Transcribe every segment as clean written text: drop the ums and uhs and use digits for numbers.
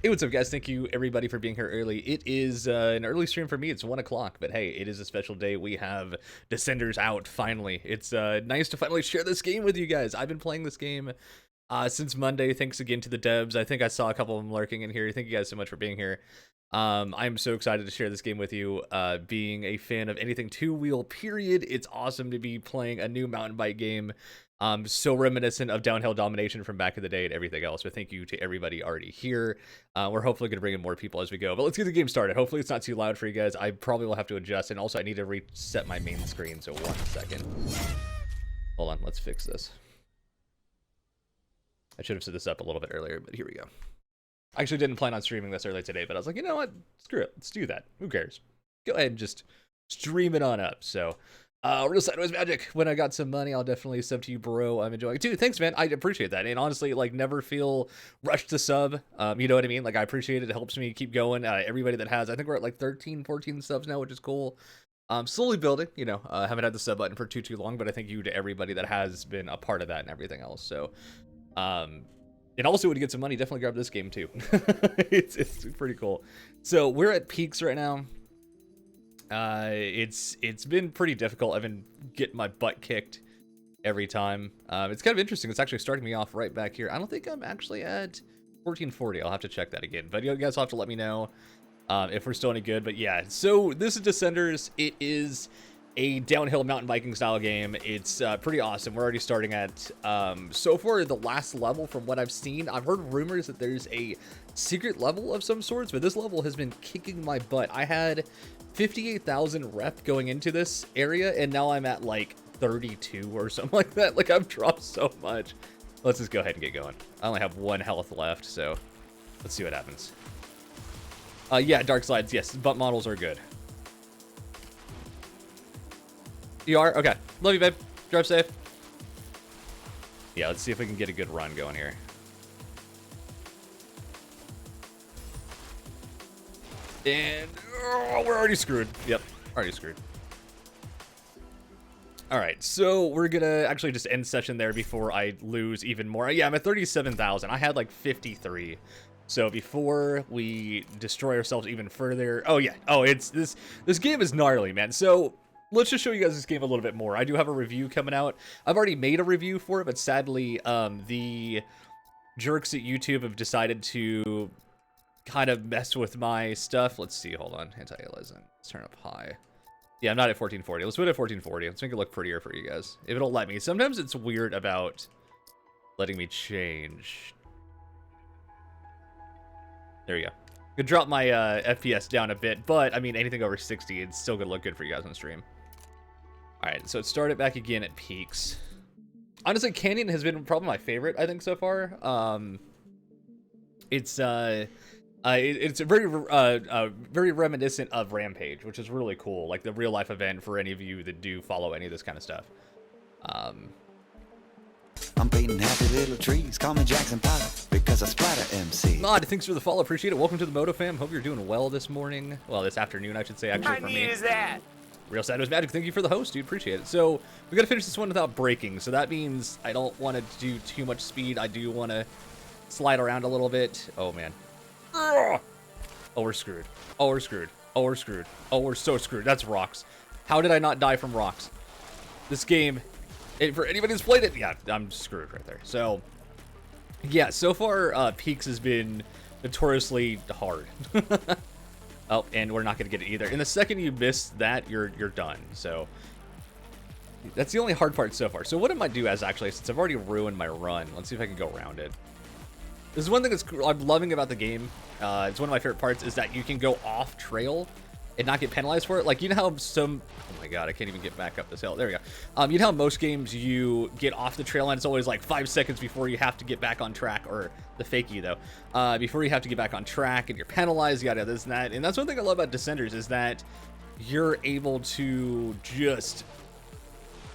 Hey, what's up, guys? Thank you, everybody, for being here early. It is an early stream for me. It's 1 o'clock, but hey, it is a special day. We have Descenders out, finally. It's nice to finally share this game with you guys. I've been playing this game since Monday. Thanks again to the devs. I think I saw a couple of them lurking in here. Thank you guys so much for being here. I'm so excited to share this game with you. Being a fan of anything two-wheel, period, it's awesome to be playing a new mountain bike game. So reminiscent of Downhill Domination from back in the day and everything else. So thank you to everybody already here. We're hopefully going to bring in more people as we go. But let's get the game started. Hopefully it's not too loud for you guys. I probably will have to adjust. And also I need to reset my main screen. So 1 second. Hold on. Let's fix this. I should have set this up a little bit earlier, but here we go. I actually didn't plan on streaming this early today, but I was like, you know what? Screw it. Let's do that. Who cares? Go ahead and just stream it on up. So... Real Sideways Magic, when I got some money, I'll definitely sub to you, bro. I'm enjoying it too. Thanks, man. I appreciate that. And honestly, like, never feel rushed to sub. You know what I mean? Like, I appreciate it. It helps me keep going. Everybody that has, I think we're at like 13, 14 subs now, which is cool. Slowly building, you know, haven't had the sub button for too long, but I thank you to everybody that has been a part of that and everything else. So, and also, when you get some money, definitely grab this game too. it's pretty cool. So we're at Peaks right now. It's been pretty difficult. I've been getting my butt kicked every time. It's kind of interesting. It's actually starting me off right back here. I don't think I'm actually at 1440. I'll have to check that again. But you guys will have to let me know if we're still any good. But yeah, so this is Descenders. It is a downhill mountain biking style game. It's pretty awesome. We're already starting at so far the last level. From what I've seen, I've heard rumors that there's a secret level of some sorts, but this level has been kicking my butt. I had 58,000 rep going into this area, and now I'm at like 32 or something like that. Like, I've dropped so much. Let's just go ahead and get going. I only have 1 health left, so let's see what happens. Yeah, dark slides, yes, bump models are good. You are? Okay. Love you, babe. Drive safe. Yeah, let's see if we can get a good run going here. And oh, we're already screwed. Yep, already screwed. All right, so we're gonna actually just end session there before I lose even more. Yeah, I'm at 37,000. I had like 53. So before we destroy ourselves even further. Oh yeah. Oh, it's this game is gnarly, man. So let's just show you guys this game a little bit more. I do have a review coming out. I've already made a review for it, but sadly, the jerks at YouTube have decided to kind of mess with my stuff. Let's see, hold on. Anti-aliasing. Let's turn up high. Yeah, I'm not at 1440. Let's put it at 1440. Let's make it look prettier for you guys. If it'll let me. Sometimes it's weird about letting me change. There you go. Could drop my FPS down a bit, but I mean, anything over 60, it's still gonna look good for you guys on stream. All right, so it started back again at Peaks. Honestly, Canyon has been probably my favorite, I think, so far. It's very reminiscent of Rampage, which is really cool. Like the real life event for any of you that do follow any of this kind of stuff. I'm beating happy little trees, call me Jackson Pollock, because I splatter MC. Mod, thanks for the follow, appreciate it. Welcome to the Moto fam. Hope you're doing well this morning. Well, this afternoon, I should say, actually, for me. How neat is that? Real Sideways Magic, thank you for the host, dude. Appreciate it. So we gotta finish this one without breaking. So that means I don't want to do too much speed. I do want to slide around a little bit. Oh man. Oh, we're screwed. Oh, we're screwed. Oh, we're screwed. Oh, we're so screwed. That's rocks. How did I not die from rocks? This game, for anybody who's played it, yeah, I'm screwed right there. So yeah, so far Peaks has been notoriously hard. Oh, and we're not going to get it either. And the second you miss that, you're done. So that's the only hard part so far. So what I might do is actually, since I've already ruined my run, let's see if I can go around it. This is one thing I'm loving about the game. It's one of my favorite parts is that you can go off trail and not get penalized for it. Like, you know how some, oh my God, I can't even get back up this hill. There we go. You know how most games you get off the trail and it's always like 5 seconds before you have to get back on track, or the fakie though, before you have to get back on track and you're penalized, you got this and that. And that's one thing I love about Descenders is that you're able to just,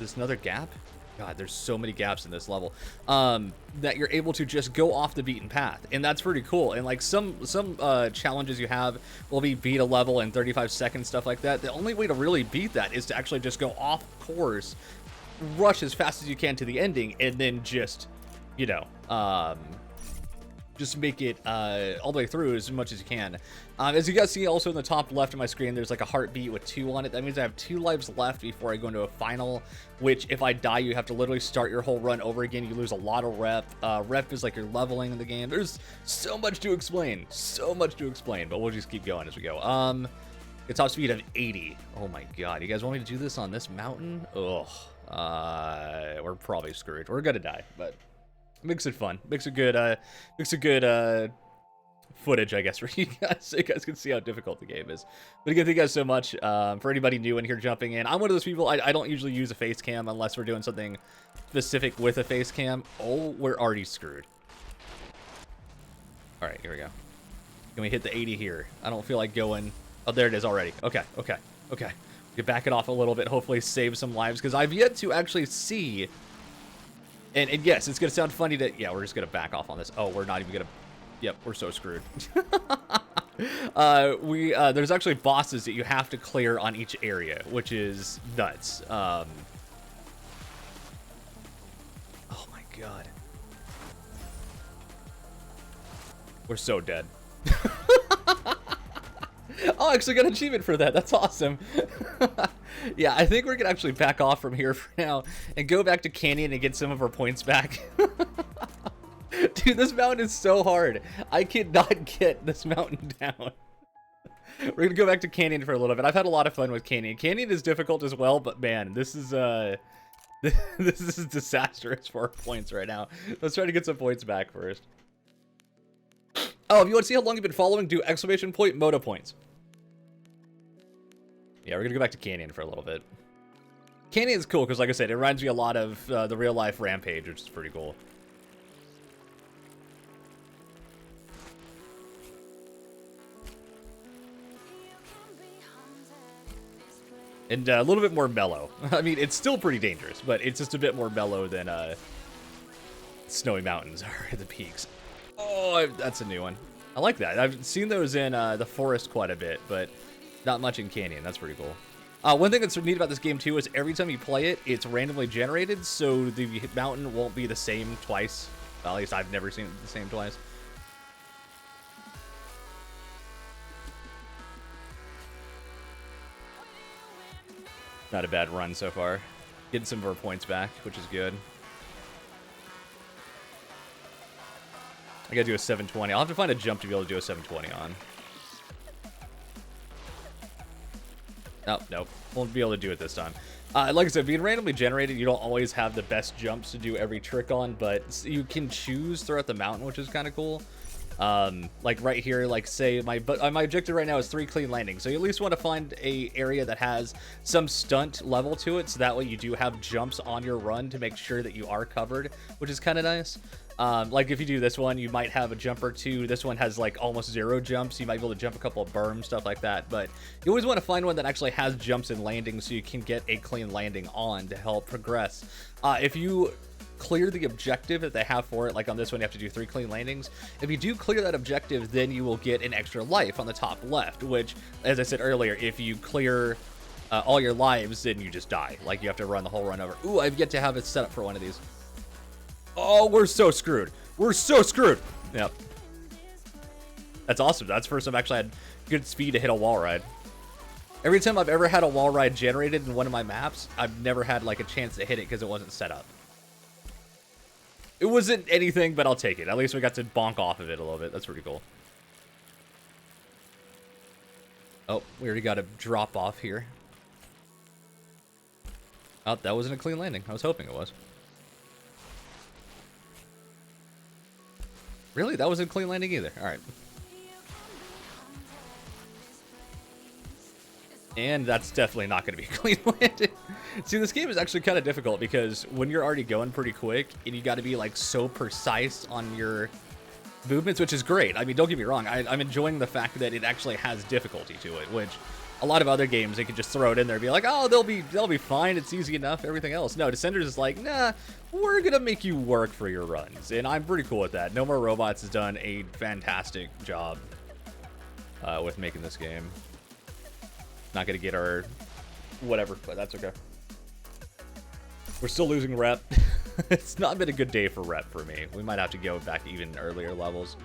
there's another gap. God, there's so many gaps in this level, that you're able to just go off the beaten path, and that's pretty cool. And like some challenges you have will be beat a level in 35 seconds, stuff like that. The only way to really beat that is to actually just go off course, rush as fast as you can to the ending, and then just, you know, just make it all the way through as much as you can. As you guys see also in the top left of my screen, there's like a heartbeat with 2 on it. That means I have 2 lives left before I go into a final, which if I die, you have to literally start your whole run over again. You lose a lot of rep. Rep is like you're leveling in the game. There's so much to explain, but we'll just keep going as we go. A top speed of 80. Oh my god, you guys want me to do this on this mountain? Ugh. We're probably screwed. We're gonna die, but makes it fun. Makes a good footage, I guess, for you guys, so you guys can see how difficult the game is. But again, thank you guys so much. For anybody new in here jumping in, I'm one of those people, I don't usually use a face cam unless we're doing something specific with a face cam. Oh, we're already screwed. All right, here we go. Can we hit the 80 here? I don't feel like going. Oh, there it is already. Okay. We can back it off a little bit, hopefully save some lives, because I've yet to actually see. And yes, it's going to sound funny to... Yeah, we're just going to back off on this. Oh, we're not even going to... Yep, we're so screwed. There's actually bosses that you have to clear on each area, which is nuts. Oh my god. We're so dead. Oh, I actually got an achievement for that. That's awesome. Yeah, I think we're gonna actually back off from here for now and go back to Canyon and get some of our points back. Dude, this mountain is so hard. I cannot get this mountain down. We're gonna go back to Canyon for a little bit. I've had a lot of fun with Canyon. Canyon is difficult as well, but man, this is this is disastrous for our points right now. Let's try to get some points back first. Oh, if you want to see how long you've been following, do ! Moto points. Yeah, we're gonna go back to Canyon for a little bit. Canyon is cool because, like I said, it reminds me a lot of the real life Rampage, which is pretty cool. And a little bit more mellow. I mean, it's still pretty dangerous, but it's just a bit more mellow than Snowy Mountains are at the peaks. Oh, that's a new one. I like that. I've seen those in the forest quite a bit, but not much in Canyon. That's pretty cool. One thing that's neat about this game, too, is every time you play it, it's randomly generated, so the mountain won't be the same twice. Well, at least I've never seen it the same twice. Not a bad run so far. Getting some of our points back, which is good. I gotta do a 720. I'll have to find a jump to be able to do a 720 on. Oh, nope. Won't be able to do it this time. Like I said, being randomly generated, you don't always have the best jumps to do every trick on, but you can choose throughout the mountain, which is kind of cool. Like right here, like say my objective right now is 3 clean landings. So you at least want to find a area that has some stunt level to it, so that way you do have jumps on your run to make sure that you are covered, which is kind of nice. Like if you do this one, you might have a jump or two. This one has like almost 0 jumps. You might be able to jump a couple of berms, stuff like that. But you always want to find one that actually has jumps and landings so you can get a clean landing on to help progress. If you clear the objective that they have for it, like on this one you have to do 3 clean landings. If you do clear that objective, then you will get an extra life on the top left, which, as I said earlier, if you clear all your lives, then you just die. Like you have to run the whole run over. Ooh, I've yet to have it set up for one of these. Oh, we're so screwed. We're so screwed. Yep. That's awesome. That's the first time I've actually had good speed to hit a wall ride. Every time I've ever had a wall ride generated in one of my maps, I've never had like a chance to hit it because it wasn't set up. It wasn't anything, but I'll take it. At least we got to bonk off of it a little bit. That's pretty cool. Oh, we already got a drop off here. Oh, that wasn't a clean landing. I was hoping it was. Really? That wasn't a clean landing either. All right. And that's definitely not going to be a clean landing. See, this game is actually kind of difficult because when you're already going pretty quick and you got to be like so precise on your movements, which is great. I mean, don't get me wrong. I'm enjoying the fact that it actually has difficulty to it, which a lot of other games, they could just throw it in there and be like, oh, they'll be fine. It's easy enough. Everything else. No, Descenders is like, nah, we're going to make you work for your runs. And I'm pretty cool with that. No More Robots has done a fantastic job with making this game. Not going to get our whatever, but that's okay. We're still losing rep. It's not been a good day for rep for me. We might have to go back even earlier levels.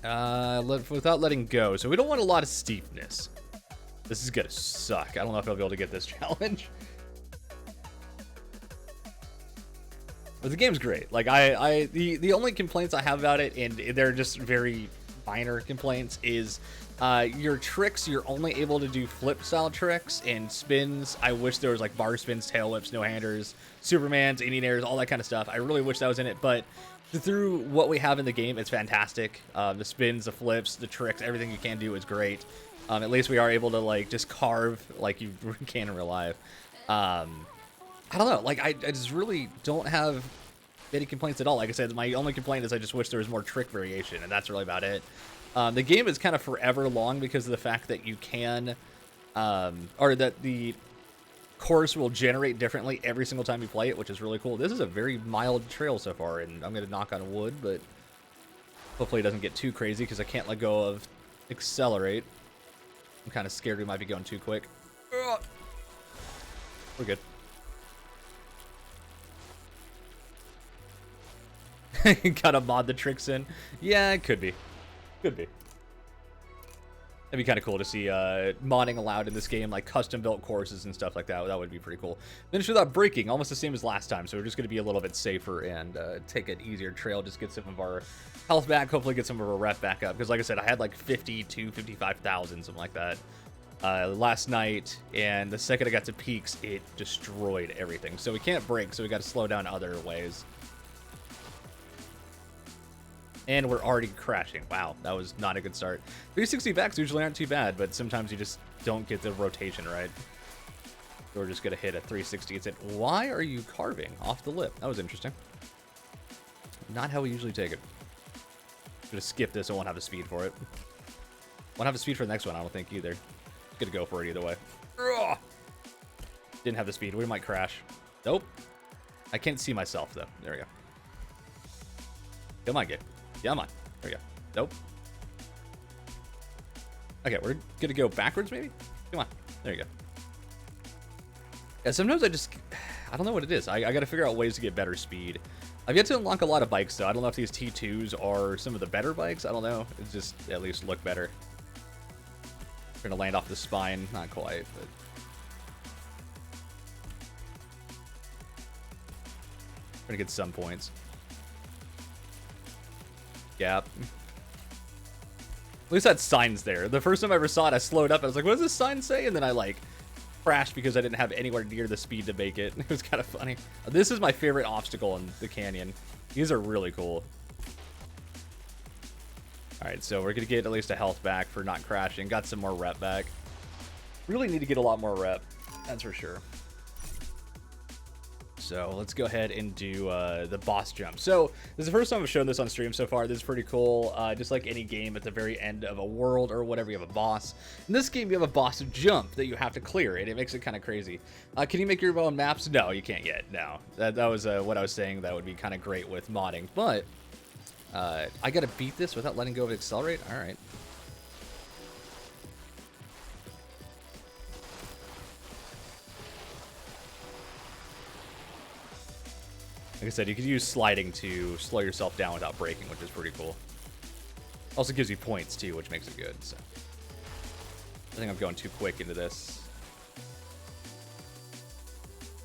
Without letting go. So we don't want a lot of steepness. This is gonna suck. I don't know if I'll be able to get this challenge. But the game's great. Like the only complaints I have about it, and they're just very minor complaints, is your tricks, you're only able to do flip style tricks and spins. I wish there was like bar spins, tail whips, no handers, Supermans, Indian airs, all that kind of stuff. I really wish that was in it, but through what we have in the game, it's fantastic. The spins, the flips, the tricks, everything you can do is great. At least we are able to like just carve like you can in real life. I don't know, like I just really don't have any complaints at all. Like I said, my only complaint is I just wish there was more trick variation, and that's really about it. The game is kind of forever long because of the fact that you can, or that the course will generate differently every single time you play it, which is really cool. This is a very mild trail so far, and I'm going to knock on wood, but hopefully it doesn't get too crazy because I can't let go of accelerate. I'm kind of scared we might be going too quick. Ugh. We're good. Gotta mod the tricks in. Yeah, it could be. Could be. That'd be kind of cool to see modding allowed in this game, like custom-built courses and stuff like that. That would be pretty cool. Finish without breaking, almost the same as last time. So we're just going to be a little bit safer and take an easier trail. Just get some of our health back, hopefully get some of our rep back up. Because like I said, I had like 52, 55,000, something like that last night. And the second I got to peaks, it destroyed everything. So we can't break, so we got to slow down other ways. And we're already crashing. Wow, that was not a good start. 360 backs usually aren't too bad, but sometimes you just don't get the rotation right. So we're just going to hit a 360. It said, why are you carving off the lip? That was interesting. Not how we usually take it. I'm going to skip this. I won't have the speed for it. Won't have the speed for the next one, I don't think, either. Going to go for it either way. Ugh. Didn't have the speed. We might crash. Nope. I can't see myself, though. There we go. Come on, get. Come on. There we go. Nope. Okay, we're gonna go backwards, maybe? Come on. There you go. Yeah, sometimes I don't know what it is. I gotta figure out ways to get better speed. I've yet to unlock a lot of bikes, though. I don't know if these T2s are some of the better bikes. I don't know. It's just at least look better. We're gonna land off the spine. Not quite, but... We're gonna get some points. Gap. At least that sign's there. The first time I ever saw it, I slowed up. I was like, what does this sign say? And then I, like, crashed because I didn't have anywhere near the speed to make it. It was kind of funny. This is my favorite obstacle in the canyon. These are really cool. All right, so we're going to get at least a health back for not crashing. Got some more rep back. Really need to get a lot more rep. That's for sure. So let's go ahead and do the boss jump. So this is the first time I've shown this on stream so far. This is pretty cool. Just like any game, at the very end of a world or whatever, you have a boss. In this game, you have a boss jump that you have to clear, and it makes it kind of crazy. Can you make your own maps? No, you can't yet. No, that was what I was saying. That would be kind of great with modding. But I got to beat this without letting go of accelerate. All right. Like I said, you could use sliding to slow yourself down without braking, which is pretty cool. Also gives you points, too, which makes it good. So I think I'm going too quick into this.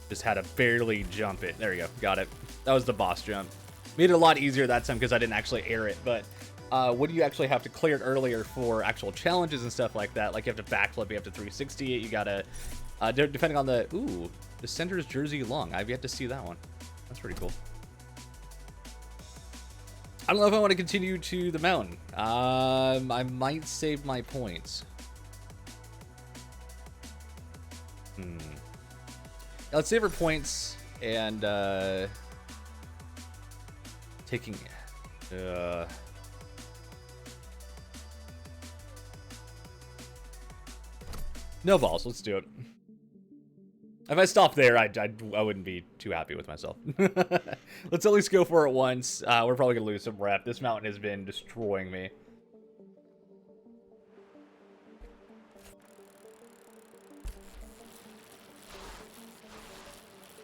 Just had to barely jump it. There we go. Got it. That was the boss jump. Made it a lot easier that time because I didn't actually air it. But what do you actually have to clear it earlier for actual challenges and stuff like that? Like you have to backflip, you have to 360 it. You got to, depending on the, ooh, the center's Jersey long. I've yet to see that one. That's pretty cool. I don't know if I want to continue to the mountain. I might save my points. Yeah, let's save our points and taking no balls. Let's do it. If I stop there, I wouldn't be too happy with myself. Let's at least go for it once. We're probably going to lose some rep. This mountain has been destroying me.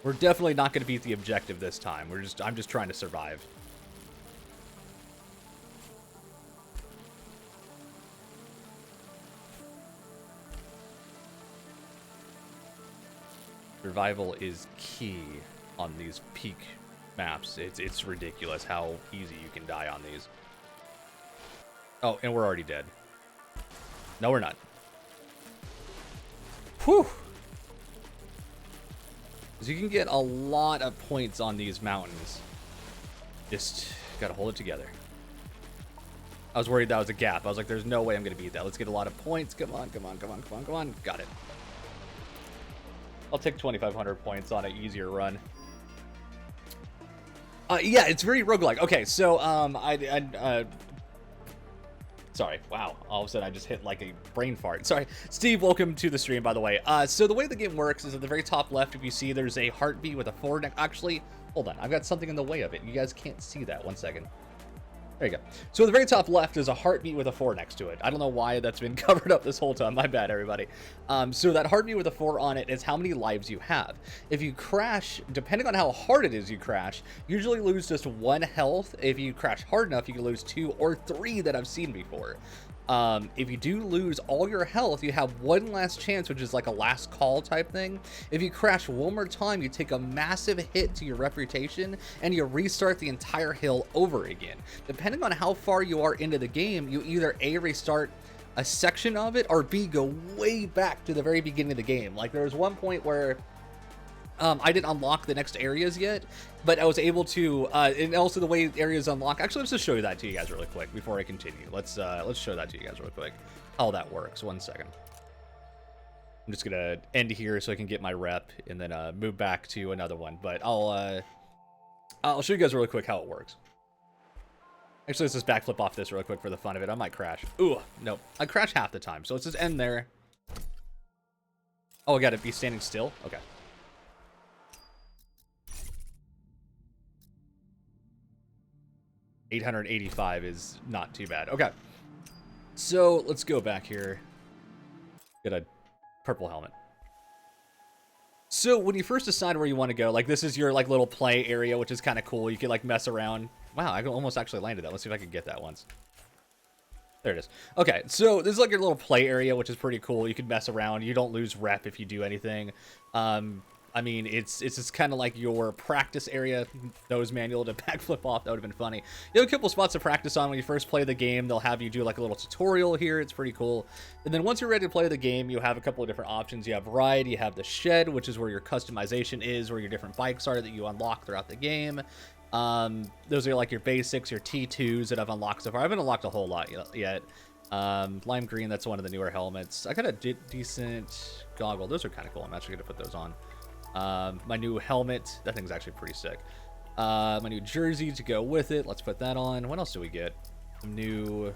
We're definitely not going to beat the objective this time. I'm just trying to survive. Survival is key on these peak maps. It's ridiculous how easy you can die on these. Oh, and we're already dead. No, we're not. Whew. Because you can get a lot of points on these mountains. Just gotta hold it together. I was worried that was a gap. I was like, there's no way I'm gonna beat that. Let's get a lot of points. Come on, come on, come on, come on, come on. Got it. I'll take 2,500 points on an easier run. Yeah, it's very roguelike. Okay, so sorry, wow. All of a sudden I just hit like a brain fart. Sorry. Steve, welcome to the stream, by the way. So the way the game works is at the very top left, if you see, there's a heartbeat with a 4 next. Actually, hold on. I've got something in the way of it. You guys can't see that. 1 second. There you go. So at the very top left is a heartbeat with a 4 next to it. I don't know why that's been covered up this whole time. My bad, everybody. So that heartbeat with a 4 on it is how many lives you have. If you crash, depending on how hard it is you crash, usually lose just 1 health. If you crash hard enough, you can lose 2 or 3 that I've seen before. If you do lose all your health, you have one last chance, which is like a last call type thing. If you crash one more time, you take a massive hit to your reputation and you restart the entire hill over again. Depending on how far you are into the game, you either A, restart a section of it, or B, go way back to the very beginning of the game. Like there was one point where I didn't unlock the next areas yet, but I was able to, and also the way areas unlock. Actually, let's just show you that to you guys really quick before I continue. Let's show that to you guys really quick, how that works. 1 second. I'm just gonna end here so I can get my rep and then move back to another one. But I'll show you guys really quick how it works. Actually, let's just backflip off this real quick for the fun of it. I might crash. Ooh, nope. I crash half the time, so let's just end there. Oh, I gotta be standing still? Okay. $885 is not too bad. Okay, so let's go back here. Get a purple helmet. So when you first decide where you want to go, like this is your like little play area, which is kind of cool. You can like mess around. Wow, I almost actually landed that. Let's see if I can get that once. There it is. Okay, so this is like your little play area, which is pretty cool. You can mess around. You don't lose rep if you do anything. I mean, it's just kind of like your practice area. Nose manual to backflip off. That would have been funny. You have a couple spots to practice on when you first play the game. They'll have you do like a little tutorial here. It's pretty cool. And then once you're ready to play the game, you have a couple of different options. You have ride, you have the shed, which is where your customization is, where your different bikes are that you unlock throughout the game. Those are like your basics, your T2s that I've unlocked so far. I haven't unlocked a whole lot yet. Lime green, that's one of the newer helmets. I got a decent goggle. Those are kind of cool. I'm actually going to put those on. My new helmet, that thing's actually pretty sick. My new jersey to go with it, let's put that on. What else do we get? Some new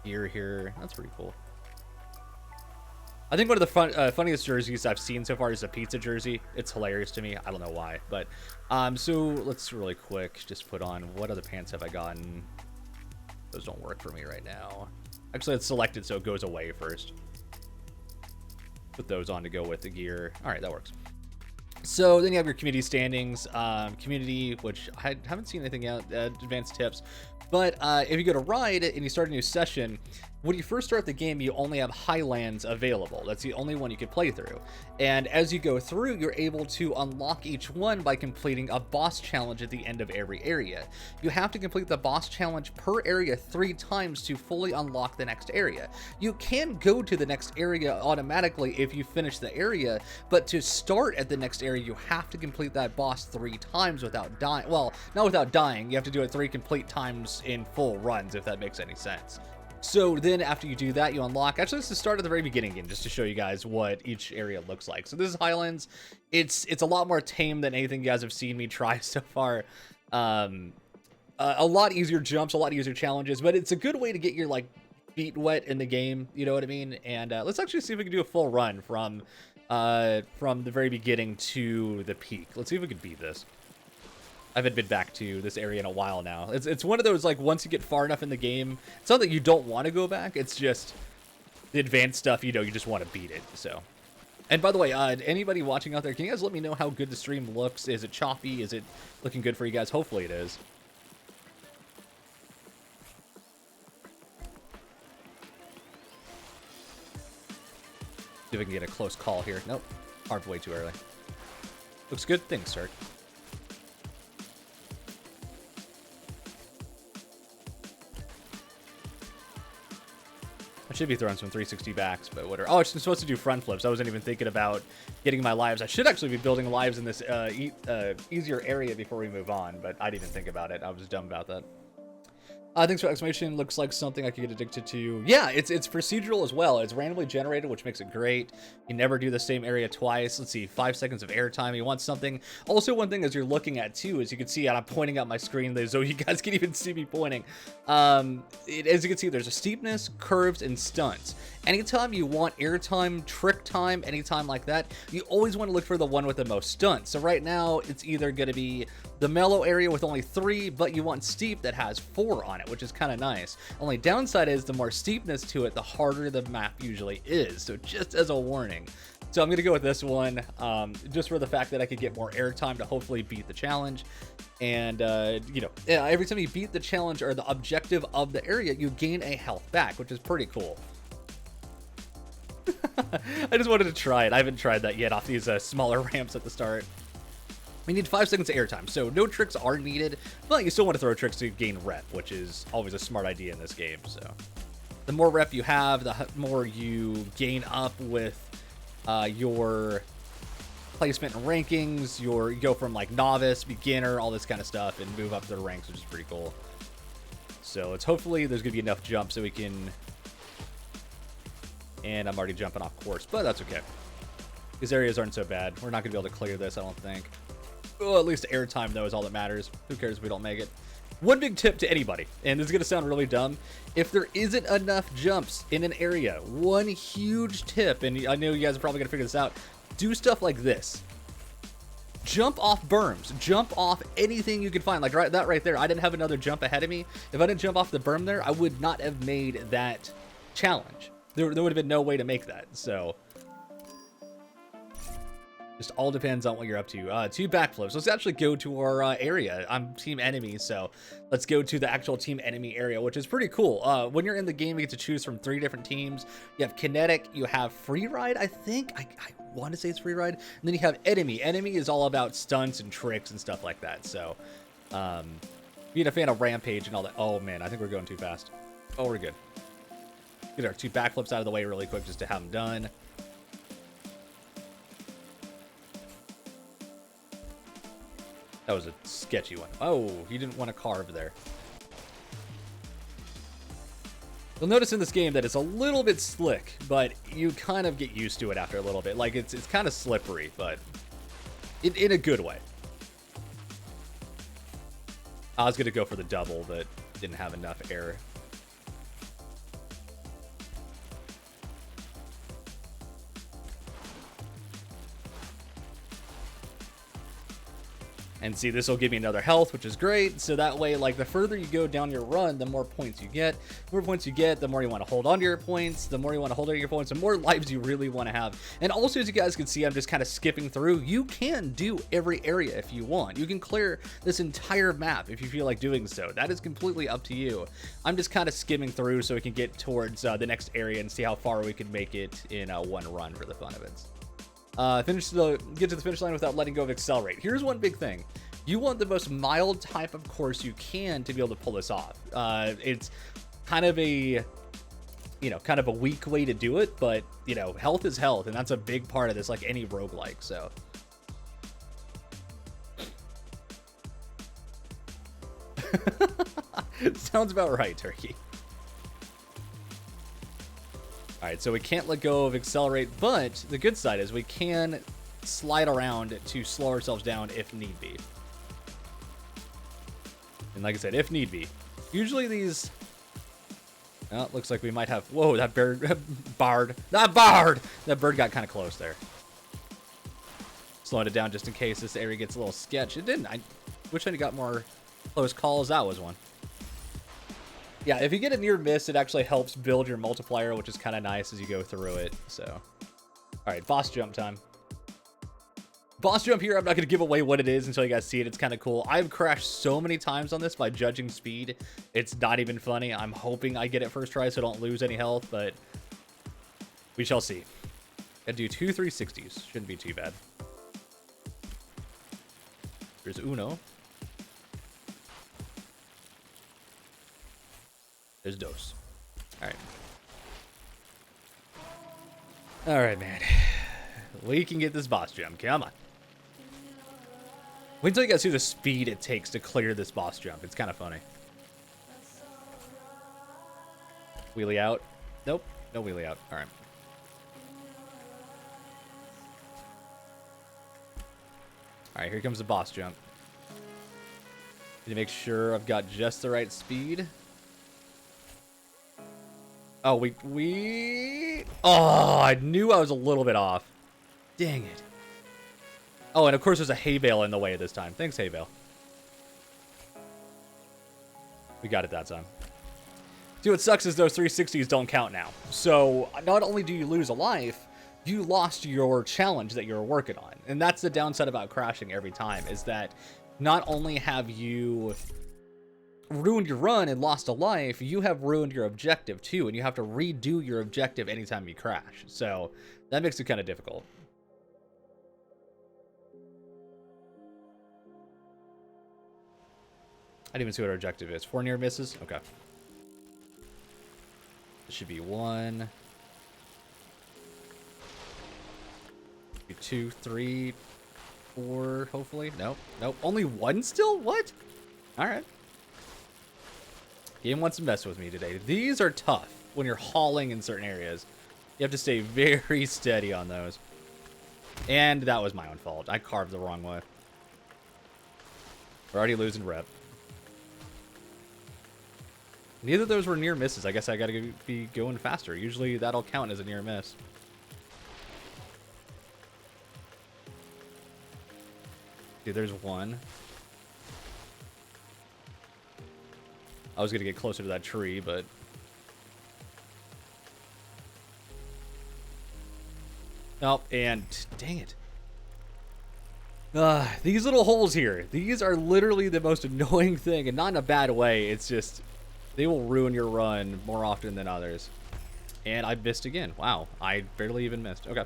gear here. That's pretty cool. I think one of the funniest jerseys I've seen so far is a pizza jersey. It's hilarious to me. I don't know why, but so let's really quick just put on, what other pants have I gotten? Those don't work for me right now. Actually, it's selected so it goes away first. Put those on to go with the gear. All right, that works. So then you have your community standings, community, which I haven't seen anything yet, advanced tips. But if you go to ride and you start a new session, when you first start the game, you only have Highlands available. That's the only one you can play through. And as you go through, you're able to unlock each one by completing a boss challenge at the end of every area. You have to complete the boss challenge per area 3 times to fully unlock the next area. You can go to the next area automatically if you finish the area, but to start at the next area, you have to complete that boss 3 times without dying. Well, not without dying. You have to do it 3 complete times in full runs, if that makes any sense. So then after you do that, you unlock, actually this is the start at the very beginning again, just to show you guys what each area looks like. So this is Highlands. It's a lot more tame than anything you guys have seen me try so far. A lot easier jumps, a lot easier challenges, but it's a good way to get your like feet wet in the game, you know what I mean? And let's actually see if we can do a full run from the very beginning to the peak. Let's see if we can beat this. I haven't been back to this area in a while now. It's one of those, like, once you get far enough in the game, it's not that you don't want to go back, it's just the advanced stuff, you know, you just want to beat it, so. And by the way, anybody watching out there, can you guys let me know how good the stream looks? Is it choppy? Is it looking good for you guys? Hopefully it is. See if we can get a close call here. Nope. Carved way too early. Looks good. Thanks, sir. I should be throwing some 360 backs, but whatever. Oh, I'm supposed to do front flips. I wasn't even thinking about getting my lives. I should actually be building lives in this easier area before we move on, but I didn't even think about it. I was dumb about that. Thanks for exclamation. Looks like something I could get addicted to. Yeah, it's procedural as well. It's randomly generated, which makes it great. You never do the same area twice. Let's see, 5 seconds of airtime. You want something. Also, one thing as you're looking at too, as you can see, and I'm pointing at my screen, so you guys can even see me pointing. As you can see, there's a steepness, curves, and stunts. Anytime you want airtime, trick time, anytime like that, you always want to look for the one with the most stunts. So right now, it's either going to be the mellow area with only 3, but you want steep that has 4 on it, which is kind of nice. Only downside is the more steepness to it, the harder the map usually is. So just as a warning. So I'm going to go with this one, just for the fact that I could get more airtime to hopefully beat the challenge. And, you know, every time you beat the challenge or the objective of the area, you gain a health back, which is pretty cool. I just wanted to try it. I haven't tried that yet off these smaller ramps at the start. We need 5 seconds of airtime, so no tricks are needed, but you still want to throw tricks to gain rep, which is always a smart idea in this game. So the more rep you have, the more you gain up with your placement and rankings. You go from like novice, beginner, all this kind of stuff, and move up the ranks, which is pretty cool. So let's hopefully there's going to be enough jumps so we can... And I'm already jumping off course, but that's okay. These areas aren't so bad. We're not going to be able to clear this, I don't think. Well, at least airtime, though, is all that matters. Who cares if we don't make it? One big tip to anybody, and this is going to sound really dumb. If there isn't enough jumps in an area, one huge tip, and I know you guys are probably going to figure this out, do stuff like this. Jump off berms. Jump off anything you can find. Like that right there. I didn't have another jump ahead of me. If I didn't jump off the berm there, I would not have made that challenge. There would have been no way to make that, so... Just all depends on what you're up to. 2 backflips. Let's actually go to our area. I'm team enemy, so let's go to the actual team enemy area, which is pretty cool. When you're in the game, you get to choose from 3 different teams. You have kinetic, you have free ride, I think. I want to say it's free ride. And then you have enemy. Enemy is all about stunts and tricks and stuff like that. So, being a fan of Rampage and all that. Oh, man, I think we're going too fast. Oh, we're good. Get our 2 backflips out of the way really quick just to have them done. That was a sketchy one. Oh, he didn't want to carve there. You'll notice in this game that it's a little bit slick, but you kind of get used to it after a little bit. Like, it's kind of slippery, but in a good way. I was going to go for the double, but didn't have enough air. And see, this will give me another health, which is great. So that way, like, the further you go down your run, the more points you get. The more points you get, the more you want to hold on to your points. The more you want to hold on to your points, the more lives you really want to have. And also, as you guys can see, I'm just kind of skipping through. You can do every area if you want. You can clear this entire map if you feel like doing so. That is completely up to you. I'm just kind of skimming through so we can get towards the next area and see how far we can make it in one run for the fun of it. Get to the finish line without letting go of accelerate. Here's one big thing. You want the most mild type of course you can to be able to pull this off. It's kind of a, kind of a weak way to do it, but, health is health, and that's a big part of this, like any roguelike, so. Sounds about right, Turkey. All right, so we can't let go of accelerate, but the good side is we can slide around to slow ourselves down if need be. And like I said, if need be. Usually these... Oh, looks like we might have... Whoa, that bird... That bird got kind of close there. Slowing it down just in case this area gets a little sketch. It didn't. I wish I got more close calls. That was one. Yeah, if you get a near miss, it actually helps build your multiplier, which is kind of nice as you go through it, so. All right, boss jump time. Boss jump here, I'm not going to give away what it is until you guys see it. It's kind of cool. I've crashed so many times on this by judging speed. It's not even funny. I'm hoping I get it first try so I don't lose any health, but we shall see. Gotta do 2 360s. Shouldn't be too bad. There's uno. There's dos. All right. All right, man. We can get this boss jump. Come on. Wait until you guys see the speed it takes to clear this boss jump. It's kind of funny. Wheelie out. Nope. No wheelie out. All right. All right, here comes the boss jump. Need to make sure I've got just the right speed. Oh, oh, I knew I was a little bit off. Dang it. Oh, and of course there's a hay bale in the way this time. Thanks, hay bale. We got it that time. See, what sucks is those 360s don't count now. So not only do you lose a life, you lost your challenge that you were working on. And that's the downside about crashing every time, is that not only have you ruined your run and lost a life, you have ruined your objective too, and you have to redo your objective anytime you crash. So that makes it kind of difficult. I didn't even see what our objective is. 4 near misses? Okay. This should be 1. 2, 3, 4, hopefully. Nope. Nope. Only 1 still? What? Alright. Game wants to mess with me today. These are tough when you're hauling in certain areas. You have to stay very steady on those. And that was my own fault. I carved the wrong way. We're already losing rep. Neither of those were near misses. I guess I gotta be going faster. Usually that'll count as a near miss. Dude, there's 1. I was gonna get closer to that tree, but... Oh, and dang it. These little holes here. These are literally the most annoying thing, and not in a bad way. It's just... they will ruin your run more often than others. And I missed again. Wow, I barely even missed. Okay.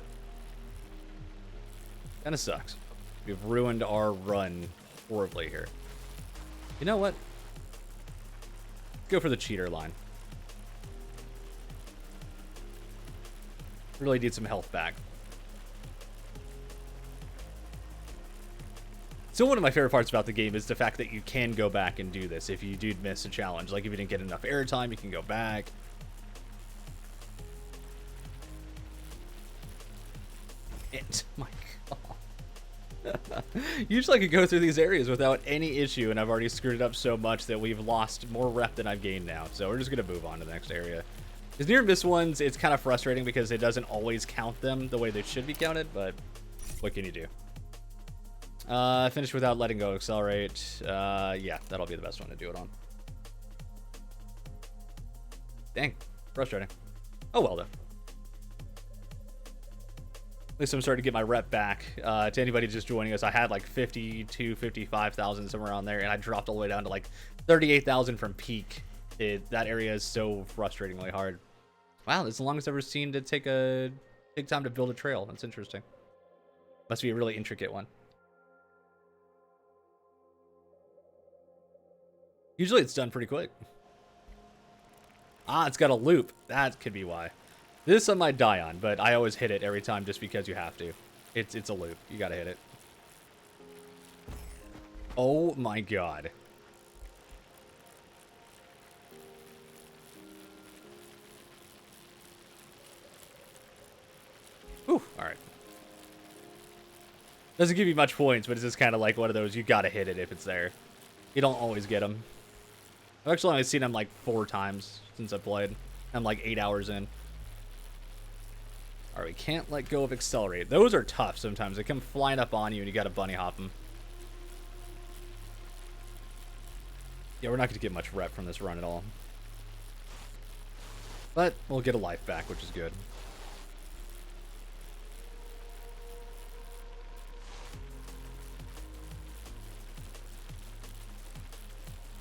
Kinda sucks. We've ruined our run horribly here. You know what? Go for the cheater line. Really need some health back. So one of my favorite parts about the game is the fact that you can go back and do this if you do miss a challenge. Like if you didn't get enough airtime, you can go back. And, my God. Usually I could go through these areas without any issue, and I've already screwed it up so much that we've lost more rep than I've gained now. So we're just going to move on to the next area. These near miss ones, it's kind of frustrating because it doesn't always count them the way they should be counted, but what can you do? Finish without letting go, accelerate. Yeah, that'll be the best one to do it on. Dang, frustrating. Oh well though. At least I'm starting to get my rep back. To anybody just joining us, I had like 52, 55,000 somewhere on there, and I dropped all the way down to like 38,000 from peak. That area is so frustratingly hard. Wow, it's the longest I've ever seen to take time to build a trail. That's interesting. Must be a really intricate one. Usually it's done pretty quick. Ah, it's got a loop. That could be why. This I might die on, but I always hit it every time just because you have to. It's a loop. You gotta hit it. Oh my God. Whew, alright. Doesn't give you much points, but it's just kind of like one of those, you gotta hit it if it's there. You don't always get them. I've actually only seen them like 4 times since I played. I'm like 8 hours in. Alright, we can't let go of accelerate. Those are tough sometimes. They come flying up on you and you gotta bunny hop them. Yeah, we're not gonna get much rep from this run at all. But we'll get a life back, which is good.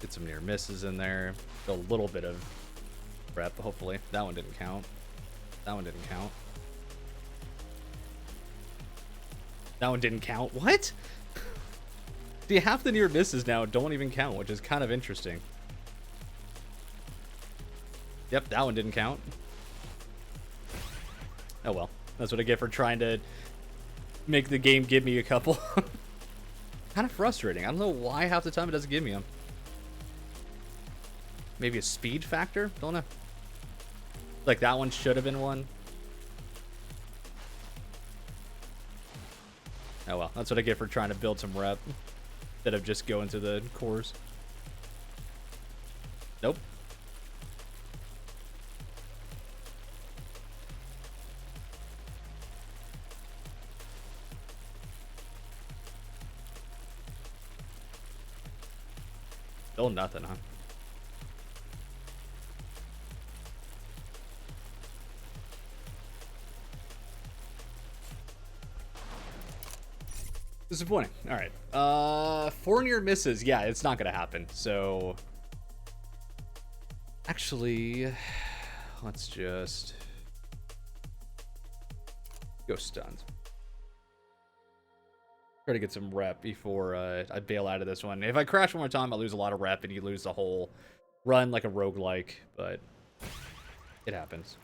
Get some near misses in there. A little bit of rep, hopefully. That one didn't count. That one didn't count. That one didn't count. What? See, half the near misses now don't even count, which is kind of interesting. Yep, that one didn't count. Oh well. That's what I get for trying to make the game give me a couple. Kind of frustrating. I don't know why half the time it doesn't give me them. Maybe a speed factor? Don't know. Like that one should have been one. Oh well, that's what I get for trying to build some rep instead of just going to the cores. Nope. Still nothing, huh? Disappointing. All right. 4 near misses. Yeah, it's not gonna happen. So, actually, let's just go stuns. Try to get some rep before I bail out of this one. If I crash one more time, I lose a lot of rep, and you lose the whole run like a roguelike. But it happens.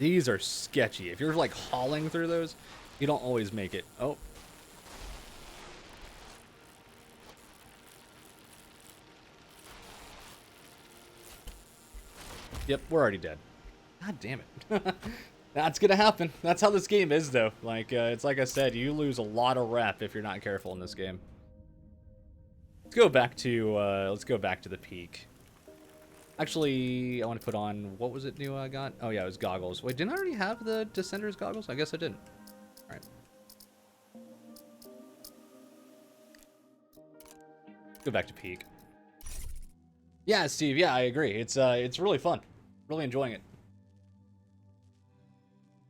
These are sketchy. If you're like hauling through those, you don't always make it. Oh. Yep, we're already dead. God damn it. That's gonna happen. That's how this game is, though. Like, it's like I said, you lose a lot of rep if you're not careful in this game. Let's go back to the peak. Actually, I want to put on, what was it new I got? Oh yeah, it was goggles. Wait, didn't I already have the Descenders goggles? I guess I didn't. All right. Go back to peak. Yeah, Steve. Yeah, I agree. It's really fun. Really enjoying it.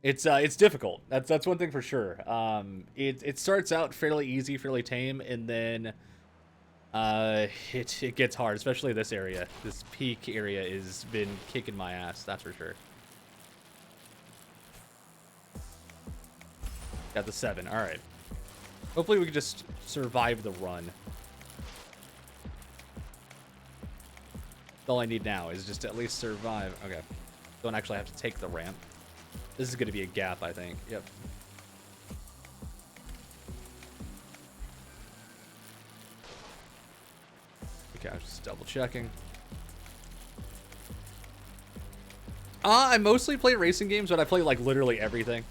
It's difficult. That's one thing for sure. It starts out fairly easy, fairly tame, and then it gets hard, especially this area. This peak area has been kicking my ass, that's for sure. Got the 7. All right. Hopefully we can just survive the run. All I need now is just to at least survive. Okay. Don't actually have to take the ramp. This is going to be a gap, I think. Yep. Okay, I was just double checking. I mostly play racing games, but I play like literally everything.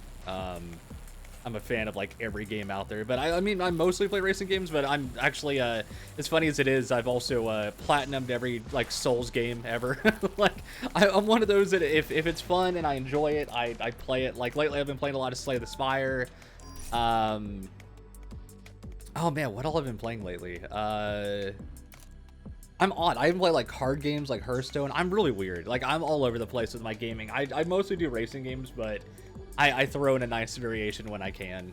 I'm a fan of like every game out there, but I mean, I mostly play racing games, but I'm actually, as funny as it is, I've also platinumed every like Souls game ever. Like, I'm one of those that if it's fun and I enjoy it, I play it. Like lately, I've been playing a lot of Slay the Spire. Oh man, what all I've been playing lately? I'm odd. I even play like card games like Hearthstone. I'm really weird. Like, I'm all over the place with my gaming. I mostly do racing games, but I throw in a nice variation when I can.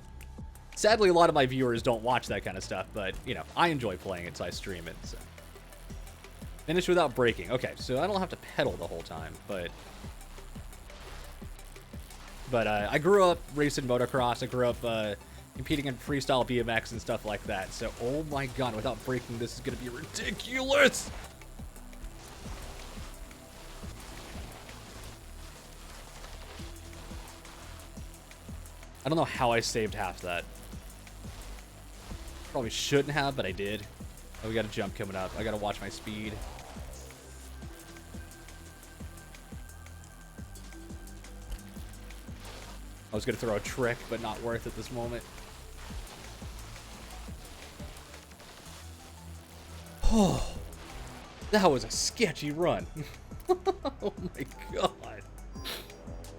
Sadly, a lot of my viewers don't watch that kind of stuff, but, you know, I enjoy playing it, so I stream it. So. Finish without breaking. Okay, so I don't have to pedal the whole time, but I grew up racing motocross. I grew up competing in freestyle BMX and stuff like that. So, oh my god, without breaking, this is going to be ridiculous! I don't know how I saved half that. Probably shouldn't have, but I did. Oh, we got a jump coming up. I got to watch my speed. I was going to throw a trick, but not worth it this moment. Oh, that was a sketchy run. Oh my god.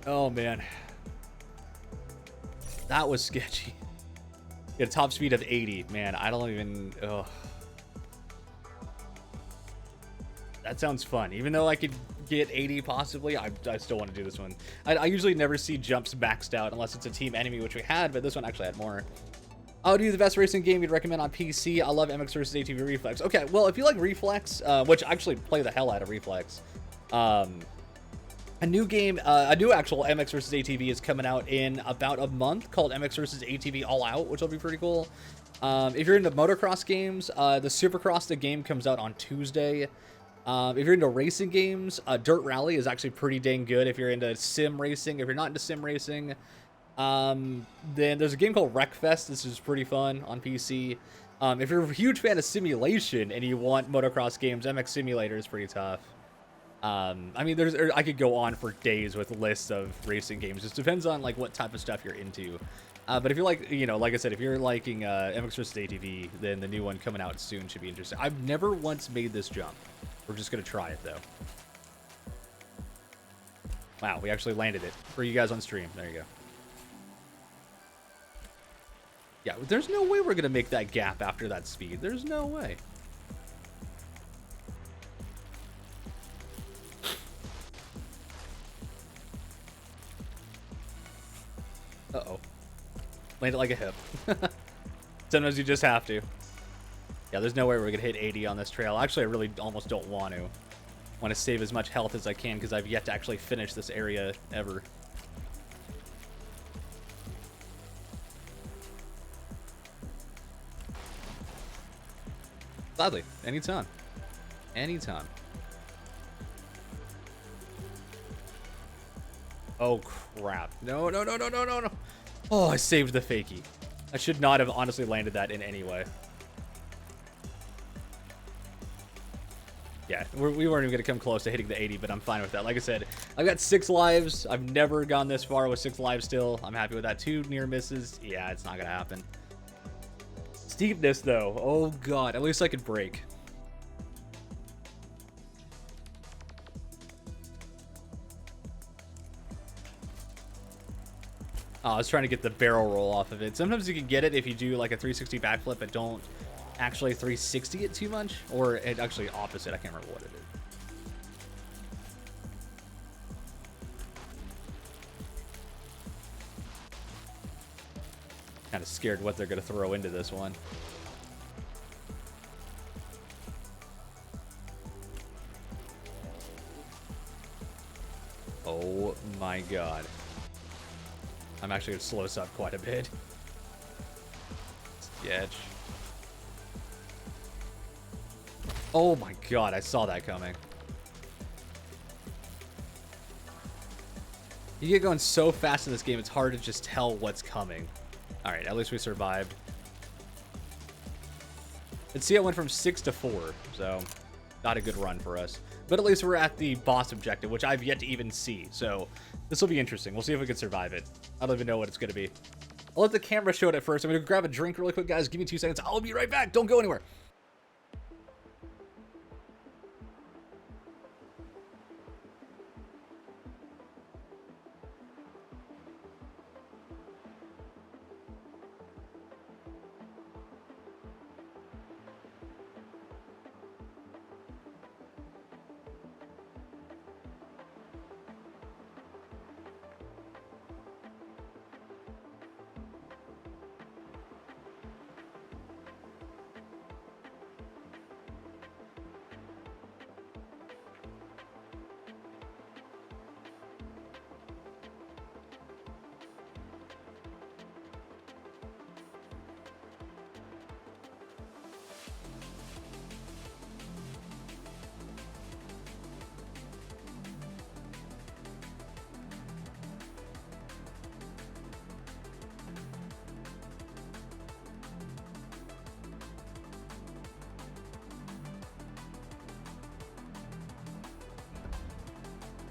Oh man. That was sketchy. Get a top speed of 80. Man, I don't even... Ugh. That sounds fun. Even though I could get 80 possibly, I still want to do this one. I usually never see jumps maxed out unless it's a team enemy, which we had, but this one actually had more. I'll do the best racing game you'd recommend on PC. I love MX vs. ATV Reflex. Okay, well, if you like Reflex, which I actually play the hell out of Reflex, a new game, a new actual MX vs. ATV is coming out in about a month called MX vs. ATV All Out, which will be pretty cool. If you're into motocross games, the Supercross the game comes out on Tuesday. If you're into racing games, Dirt Rally is actually pretty dang good if you're into sim racing. If you're not into sim racing, then there's a game called Wreckfest. This is pretty fun on PC. If you're a huge fan of simulation and you want motocross games, MX Simulator is pretty tough. I mean, I could go on for days with lists of racing games. Just depends on like what type of stuff you're into. But if you're like, you know, like I said, if you're liking MX vs. ATV, then the new one coming out soon should be interesting. I've never once made this jump. We're just gonna try it though. Wow, we actually landed it for you guys on stream. There you go. Yeah, there's no way we're gonna make that gap after that speed. There's no way. Uh-oh. Land it like a hip. Sometimes you just have to. Yeah, there's no way we're gonna hit 80 on this trail. Actually, I really almost don't want to. I want to save as much health as I can because I've yet to actually finish this area ever. Gladly, anytime. Anytime. Oh crap. No, no, no, no, no, no, no. Oh, I saved the fakie. I should not have honestly landed that in any way. Yeah, we weren't even going to come close to hitting the 80, but I'm fine with that. Like I said, I've got 6 lives. I've never gone this far with 6 lives still. I'm happy with that. 2 near misses. Yeah, it's not going to happen. Steepness, though. Oh, God. At least I could brake. Oh, I was trying to get the barrel roll off of it. Sometimes you can get it if you do like a 360 backflip, but don't actually 360 it too much, or it actually opposite. I can't remember what it is. Kind of scared what they're going to throw into this one. Oh my God. I'm actually going to slow this up quite a bit. Sketch. Oh my God, I saw that coming. You get going so fast in this game, it's hard to just tell what's coming. All right, at least we survived. Let's see, it went from 6 to 4, so not a good run for us. But at least we're at the boss objective, which I've yet to even see. So this will be interesting. We'll see if we can survive it. I don't even know what it's going to be. I'll let the camera show it at first. I'm going to grab a drink really quick, guys. Give me 2 seconds. I'll be right back. Don't go anywhere.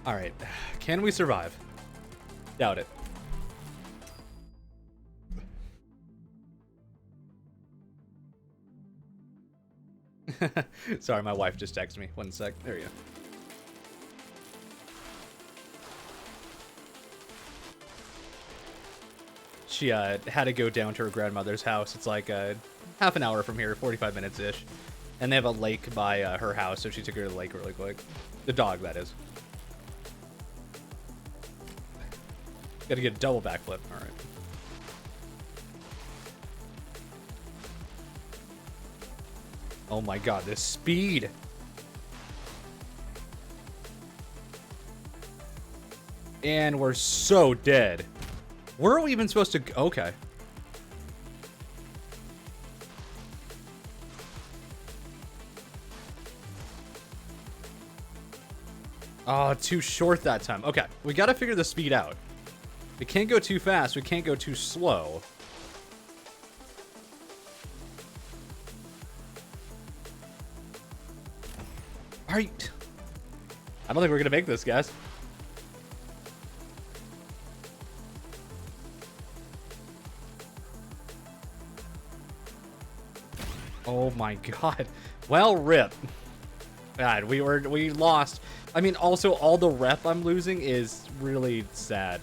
All right, can we survive? Doubt it. Sorry, my wife just texted me. 1 sec. There you go. She had to go down to her grandmother's house. It's like half an hour from here, 45 minutes-ish. And they have a lake by her house, so she took her to the lake really quick. The dog, that is. Gotta get a double backflip. All right. Oh my god, this speed. And we're so dead. Where are we even supposed to go? Okay. Oh, too short that time. Okay, we gotta figure the speed out. We can't go too fast. We can't go too slow. All right. I don't think we're gonna make this, guys. Oh my god. Well, rip. God, we lost. I mean, also all the rep I'm losing is really sad.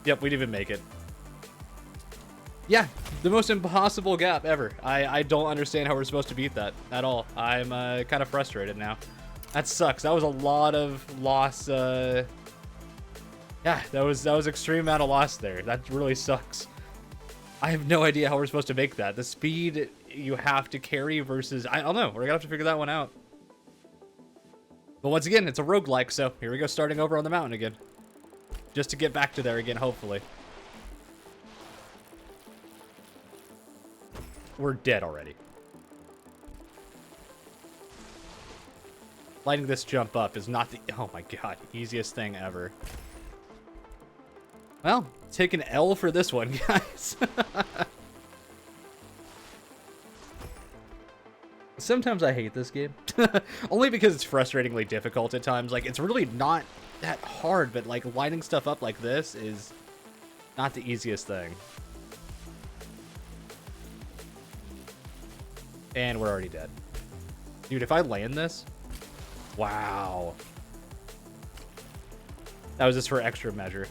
Yep, we didn't even make it. Yeah, the most impossible gap ever. I don't understand how we're supposed to beat that at all. I'm kind of frustrated now. That sucks. That was a lot of loss. Yeah, that was extreme amount of loss there. That really sucks. I have no idea how we're supposed to make that. The speed you have to carry versus... I don't know. We're going to have to figure that one out. But once again, it's a roguelike, so here we go, starting over on the mountain again. Just to get back to there again, hopefully. We're dead already. Lighting this jump up is not the... Oh my god, easiest thing ever. Well, take an L for this one, guys. Sometimes I hate this game. Only because it's frustratingly difficult at times. Like, it's really not that hard, but, like, lighting stuff up like this is not the easiest thing. And we're already dead. Dude, if I land this... Wow. That was just for extra measure.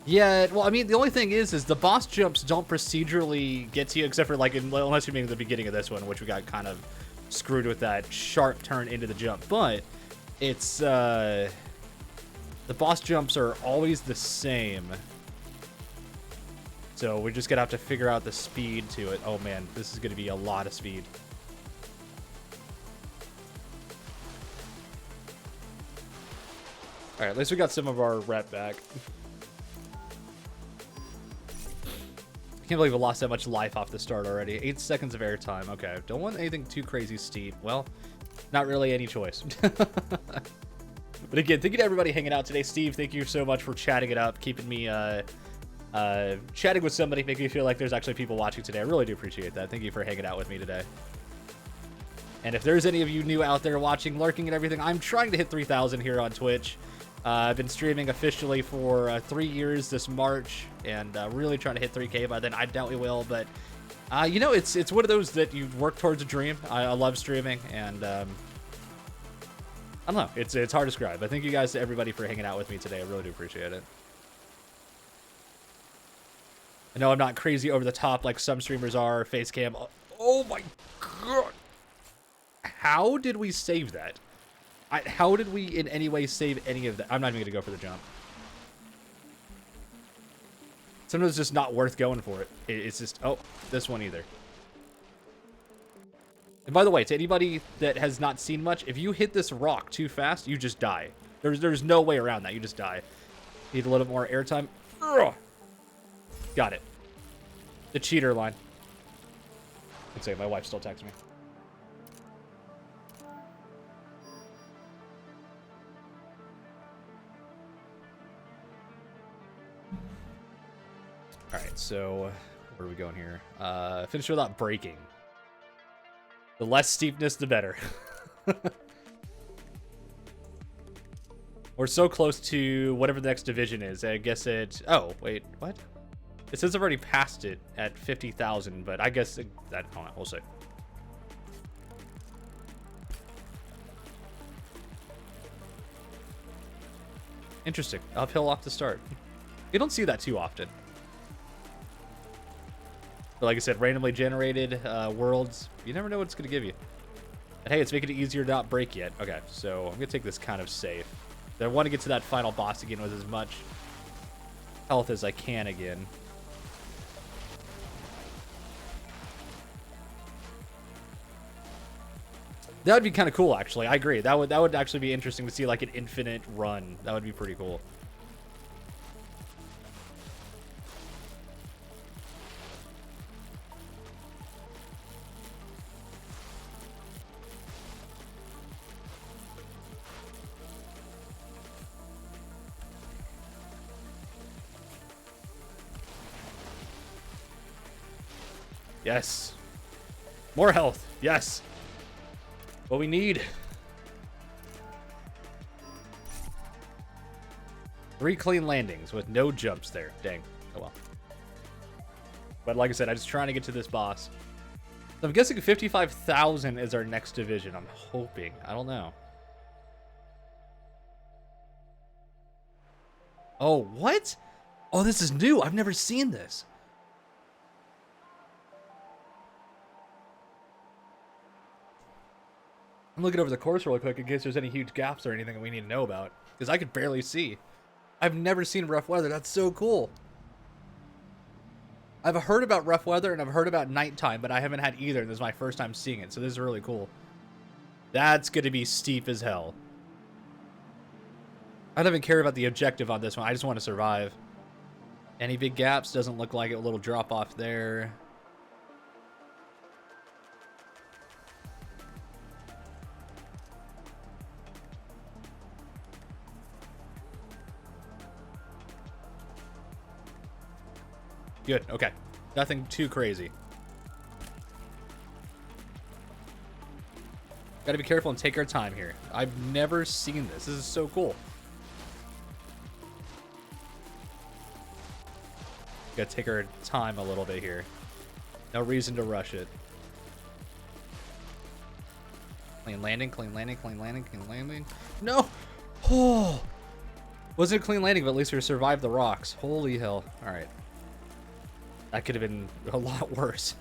Yeah, well, I mean, the only thing is the boss jumps don't procedurally get to you, except for, like, unless you mean the beginning of this one, which we got kind of screwed with that sharp turn into the jump. But it's, the boss jumps are always the same. So we're just gonna have to figure out the speed to it. Oh, man, this is gonna be a lot of speed. All right, at least we got some of our rep back. Can't believe we lost that much life off the start already. 8 seconds of airtime. Okay, don't want anything too crazy steep. Well, not really any choice. But again, thank you to everybody hanging out today. Steve, thank you so much for chatting it up, keeping me chatting with somebody, making me feel like there's actually people watching today. I really do appreciate that. Thank you for hanging out with me today. And if there's any of you new out there watching, lurking and everything, I'm trying to hit 3,000 here on Twitch. I've been streaming officially for 3 years this March, and really trying to hit 3K by then. I doubt we will, but you know, it's one of those that you work towards a dream. I love streaming, and I don't know, it's hard to describe. But thank you guys to everybody for hanging out with me today. I really do appreciate it. I know I'm not crazy over the top like some streamers are. Face cam. Oh my god! How did we save that? How did we in any way save any of that? I'm not even going to go for the jump. Sometimes it's just not worth going for it. It's just... Oh, this one either. And by the way, to anybody that has not seen much, if you hit this rock too fast, you just die. There's no way around that. You just die. Need a little more airtime. Ugh. Got it. The cheater line. Let's see, my wife still texts me. All right, so where are we going here? Finish without breaking. The less steepness, the better. We're so close to whatever the next division is. I guess it... Oh, wait, what? It says I've already passed it at 50,000, but I guess that... Hold on, we'll see. Interesting. Uphill off the start. You don't see that too often. But like I said, randomly generated worlds, you never know what it's going to give you. And hey, it's making it easier to not break yet. Okay, so I'm going to take this kind of safe. I want to get to that final boss again with as much health as I can again. That would be kind of cool, actually. I agree. That would actually be interesting to see, like, an infinite run. That would be pretty cool. Yes. More health. Yes. What we need. 3 clean landings with no jumps there. Dang. Oh well. But like I said, I'm just trying to get to this boss. So I'm guessing 55,000 is our next division. I'm hoping. I don't know. Oh, what? Oh, this is new. I've never seen this. I'm looking over the course real quick in case there's any huge gaps or anything that we need to know about. Because I could barely see. I've never seen rough weather. That's so cool. I've heard about rough weather and I've heard about nighttime, but I haven't had either. This is my first time seeing it, so this is really cool. That's going to be steep as hell. I don't even care about the objective on this one. I just want to survive. Any big gaps? Doesn't look like it. A little drop off there. Good, okay. Nothing too crazy. Gotta be careful and take our time here. I've never seen this. This is so cool. Gotta take our time a little bit here. No reason to rush it. Clean landing, clean landing, clean landing, clean landing. No! Oh! Wasn't a clean landing, but at least we survived the rocks. Holy hell. Alright. That could have been a lot worse.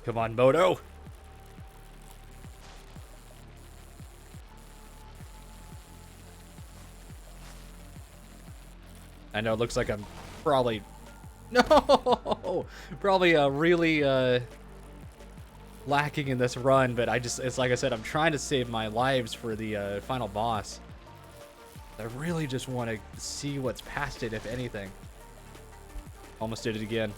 Come on, Moto. I know it looks like I'm probably... No! Probably really lacking in this run, but it's like I said, I'm trying to save my lives for the final boss. I really just want to see what's past it, if anything. Almost did it again.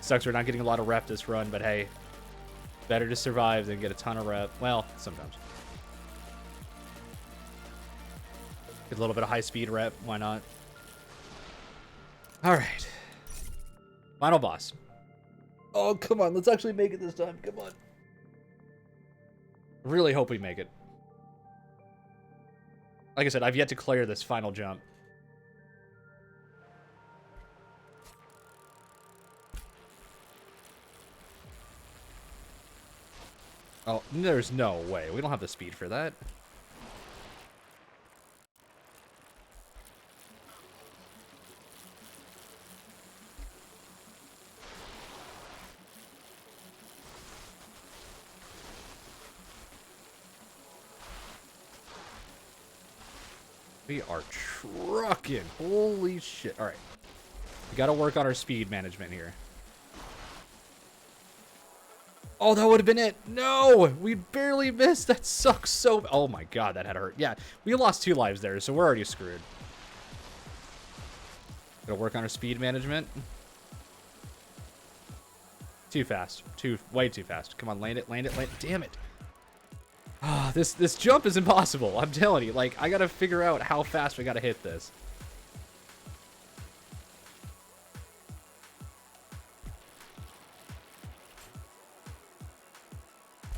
Sucks we're not getting a lot of rep this run, but hey, better to survive than get a ton of rep. Well, sometimes. Get a little bit of high speed rep, why not? All right. Final boss. Oh, come on, let's actually make it this time. Come on. Really hope we make it. Like I said, I've yet to clear this final jump. Oh, there's no way. We don't have the speed for that. We are trucking. Holy shit. All right. We got to work on our speed management here. Oh, that would have been it. No, we barely missed. That sucks so... Oh my god, that had to hurt. Yeah, we lost 2 lives there, so we're already screwed. Gotta work on our speed management. Too fast. Way too fast. Come on, land it, land it, land it. Damn it. Ah, this jump is impossible. I'm telling you, like, I gotta figure out how fast we gotta hit this.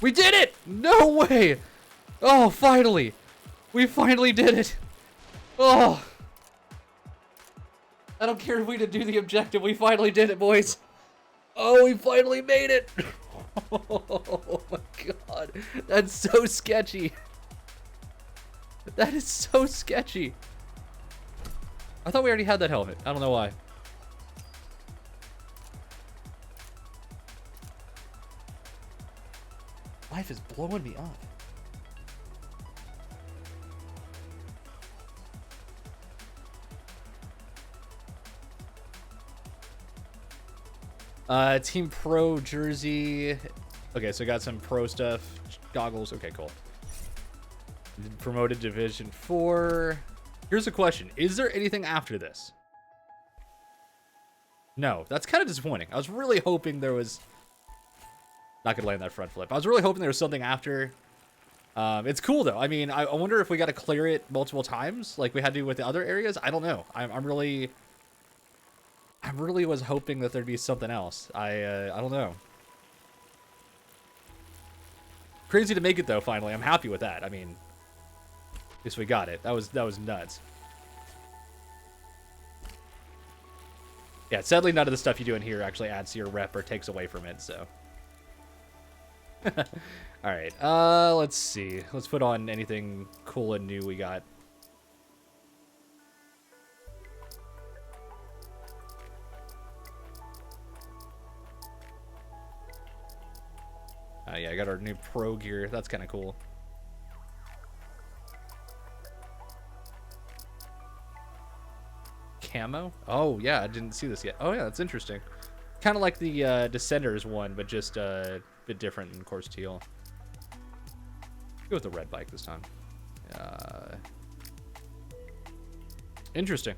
We did it! No way! Oh, finally! We finally did it! Oh! I don't care if we didn't do the objective, we finally did it, boys! Oh, we finally made it! Oh my god, that's so sketchy. That is so sketchy. I thought we already had that helmet. I don't know why. Life is blowing me up. Team Pro jersey. Okay, so got some pro stuff. Goggles. Okay, cool. Promoted Division 4. Here's a question. Is there anything after this? No, that's kind of disappointing. I was really hoping there was... Not going to land that front flip. I was really hoping there was something after. It's cool, though. I mean, I wonder if we got to clear it multiple times like we had to do with the other areas. I don't know. I really was hoping that there'd be something else. I don't know. Crazy to make it, though, finally. I'm happy with that. I mean, at least we got it. That was nuts. Yeah, sadly, none of the stuff you do in here actually adds to your rep or takes away from it, so. All right, let's see. Let's put on anything cool and new we got. Yeah, I got our new pro gear. That's kind of cool. Camo? Oh, yeah, I didn't see this yet. Oh, yeah, that's interesting. Kind of like the Descenders one, but just a bit different in course teal. Go with the red bike this time. Interesting.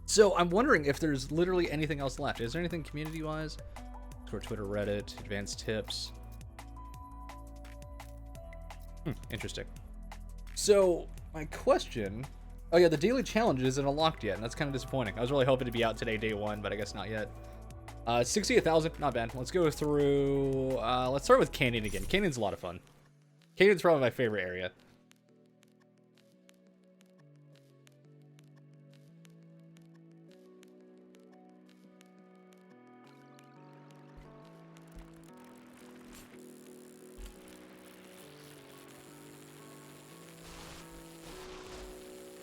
So I'm wondering if there's literally anything else left. Is there anything community-wise? Discord, Twitter, Reddit, advanced tips. Interesting. So my question... Oh yeah, the daily challenge isn't unlocked yet, and that's kind of disappointing. I was really hoping to be out today, day 1, but I guess not yet. 68,000, not bad. Let's go through... let's start with Canyon again. Canyon's a lot of fun. Canyon's probably my favorite area.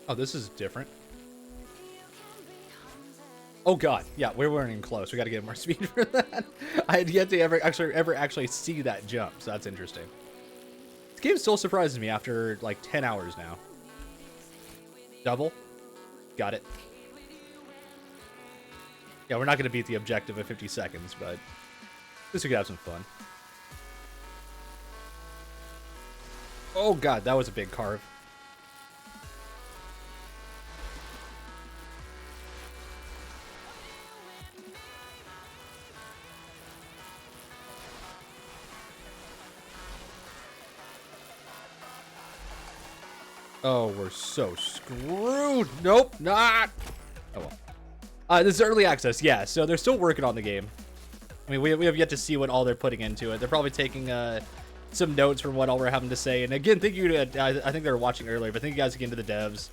Oh, this is different. Oh god, yeah, we weren't even close. We got to get more speed for that. I had yet to ever actually see that jump, so that's interesting. This game still surprises me after like 10 hours now. Double, got it. Yeah, we're not going to beat the objective of 50 seconds, but this we could have some fun. Oh god, that was a big carve. Oh, we're so screwed. Nope, not. Oh, well. This is early access, yeah, so they're still working on the game. I mean, we have yet to see what all they're putting into it. They're probably taking some notes from what all we're having to say. And again, thank you to, I think they were watching earlier, but thank you guys again to the devs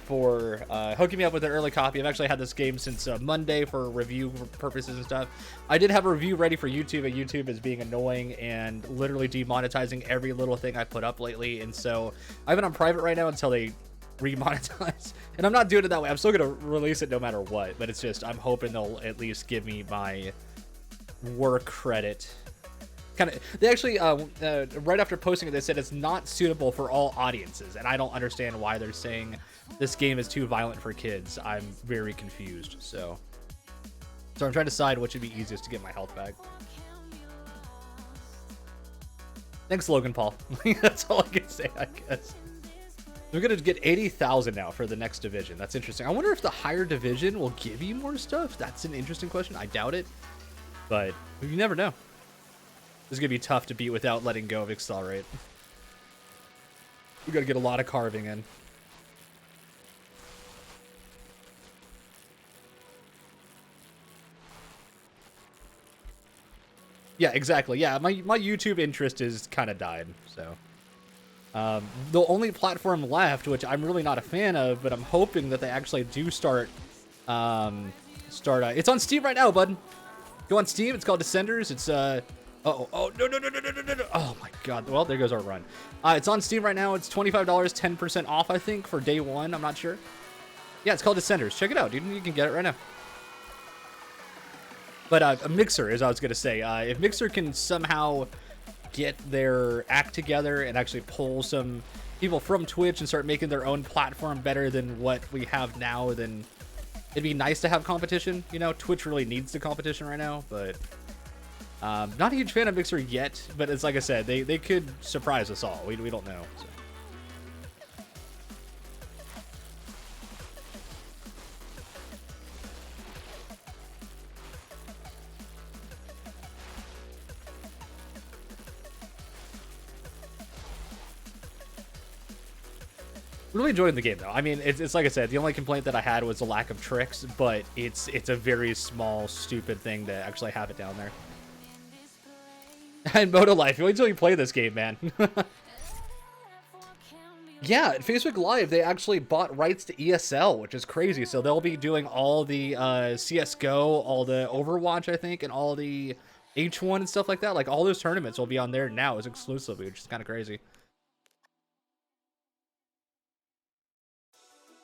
for hooking me up with an early copy. I've actually had this game since Monday for review purposes and stuff. I did have a review ready for YouTube, and YouTube is being annoying and literally demonetizing every little thing I put up lately. And so I have it on private right now until they remonetize. And I'm not doing it that way. I'm still going to release it no matter what, but it's just, I'm hoping they'll at least give me my work credit. Kind of, they actually right after posting it, they said it's not suitable for all audiences, and I don't understand why they're saying this game is too violent for kids. I'm very confused. So I'm trying to decide what should be easiest to get my health back. Thanks, Logan Paul. That's all I can say, I guess. We're gonna get 80,000 now for the next division. That's interesting. I wonder if the higher division will give you more stuff. That's an interesting question. I doubt it, but you never know. This is going to be tough to beat without letting go of Accelerate. We got to get a lot of carving in. Yeah, exactly. Yeah, my YouTube interest is kind of died, so. The only platform left, which I'm really not a fan of, but I'm hoping that they actually do start... it's on Steam right now, bud. Go on Steam. It's called Descenders. It's... Uh-oh. Oh, no. Oh, my God. Well, there goes our run. It's on Steam right now. It's $25, 10% off, I think, for day 1. I'm not sure. Yeah, it's called Descenders. Check it out, dude. You can get it right now. But a Mixer, as I was going to say. If Mixer can somehow get their act together and actually pull some people from Twitch and start making their own platform better than what we have now, then It'd be nice to have competition. You know, Twitch really needs the competition right now, but not a huge fan of Mixer yet. But it's like I said, they could surprise us all. We don't know. So. Really enjoying the game though. I mean, it's like I said, the only complaint that I had was the lack of tricks, but it's a very small, stupid thing to actually have it down there. And Moto Life, wait until you play this game, man. Yeah, at Facebook Live, they actually bought rights to ESL, which is crazy. So they'll be doing all the CSGO, all the Overwatch, I think, and all the H1 and stuff like that. Like, all those tournaments will be on there now as exclusively, which is kind of crazy.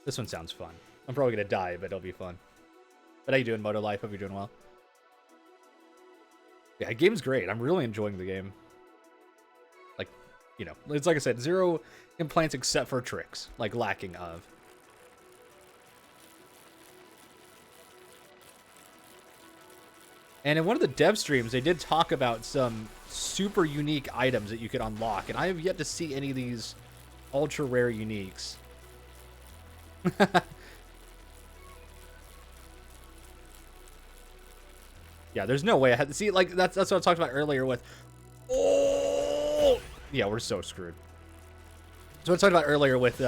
This one sounds fun. I'm probably going to die, but it'll be fun. But how you doing, Moto Life? Hope you're doing well. Yeah, the game's great. I'm really enjoying the game. Like, you know, it's like I said, zero complaints except for tricks. Like, lacking of. And in one of the dev streams, they did talk about some super unique items that you could unlock. And I have yet to see any of these ultra rare uniques. Yeah, there's no way I had to see, like, that's what I talked about earlier with, oh yeah, we're so screwed. So I talked about earlier with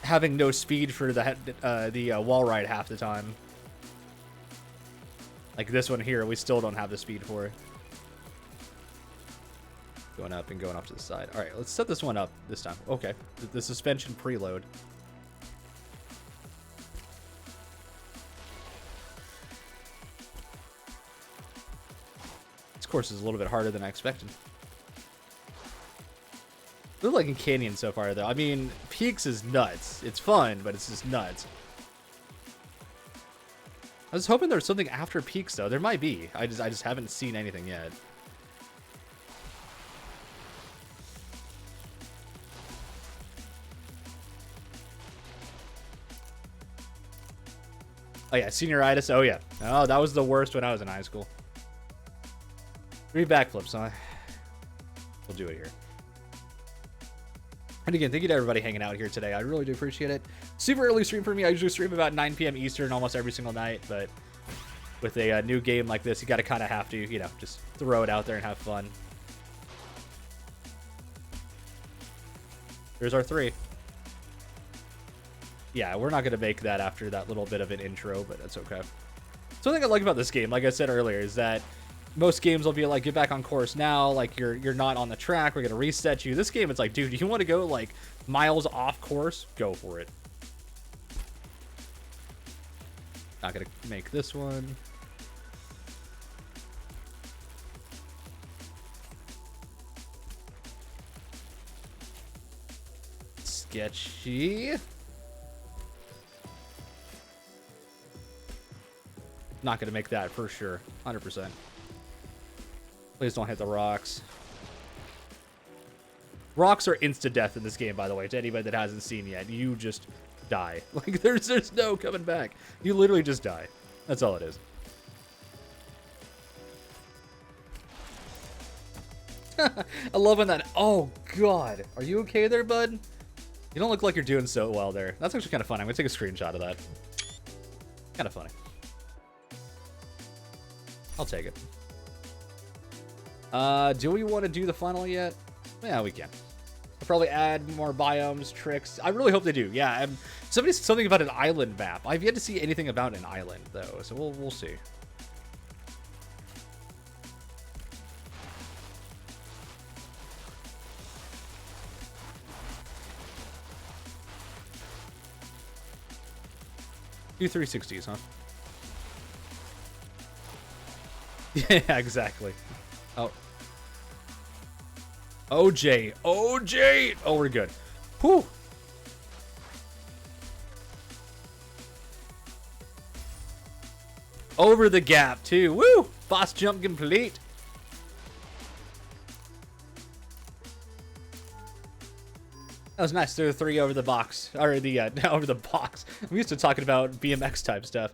having no speed for the wall ride half the time. Like this one here, we still don't have the speed for it. Going up and going off to the side. All right, let's set this one up this time. Okay, the suspension preload. This course is a little bit harder than I expected. I really liking Canyon so far, though. I mean, Peaks is nuts. It's fun, but it's just nuts. I was hoping there was something after Peaks, though. There might be. I just haven't seen anything yet. Oh, yeah, senioritis. Oh, yeah. Oh, that was the worst when I was in high school. 3 backflips, huh? We'll do it here. And again, thank you to everybody hanging out here today. I really do appreciate it. Super early stream for me. I usually stream about 9 p.m. Eastern almost every single night, but with a new game like this, you got to kind of have to, you know, just throw it out there and have fun. There's our 3. Yeah, we're not going to make that after that little bit of an intro, but that's okay. Something I like about this game, like I said earlier, is that most games will be like, get back on course now, like you're not on the track, we're going to reset you. This game, it's like, dude, you want to go like miles off course? Go for it. Not going to make this one. Sketchy. Not going to make that for sure. 100%. Please don't hit the rocks. Rocks are insta-death in this game, by the way, to anybody that hasn't seen yet. You just die. Like, there's no coming back. You literally just die. That's all it is. I love when that... Oh, God. Are you okay there, bud? You don't look like you're doing so well there. That's actually kind of funny. I'm going to take a screenshot of that. Kind of funny. I'll take it. Do we want to do the final yet? Yeah, we can. I'll probably add more biomes, tricks. I really hope they do. Yeah, somebody said something about an island map. I've yet to see anything about an island, though, so we'll see. Do 360s, huh? Yeah, exactly. Oh. OJ. OJ! Oh, we're good. Whew. Over the gap, too. Woo! Boss jump complete. That was nice. There were 3 over the box. Or the, over the box. I'm used to talking about BMX type stuff.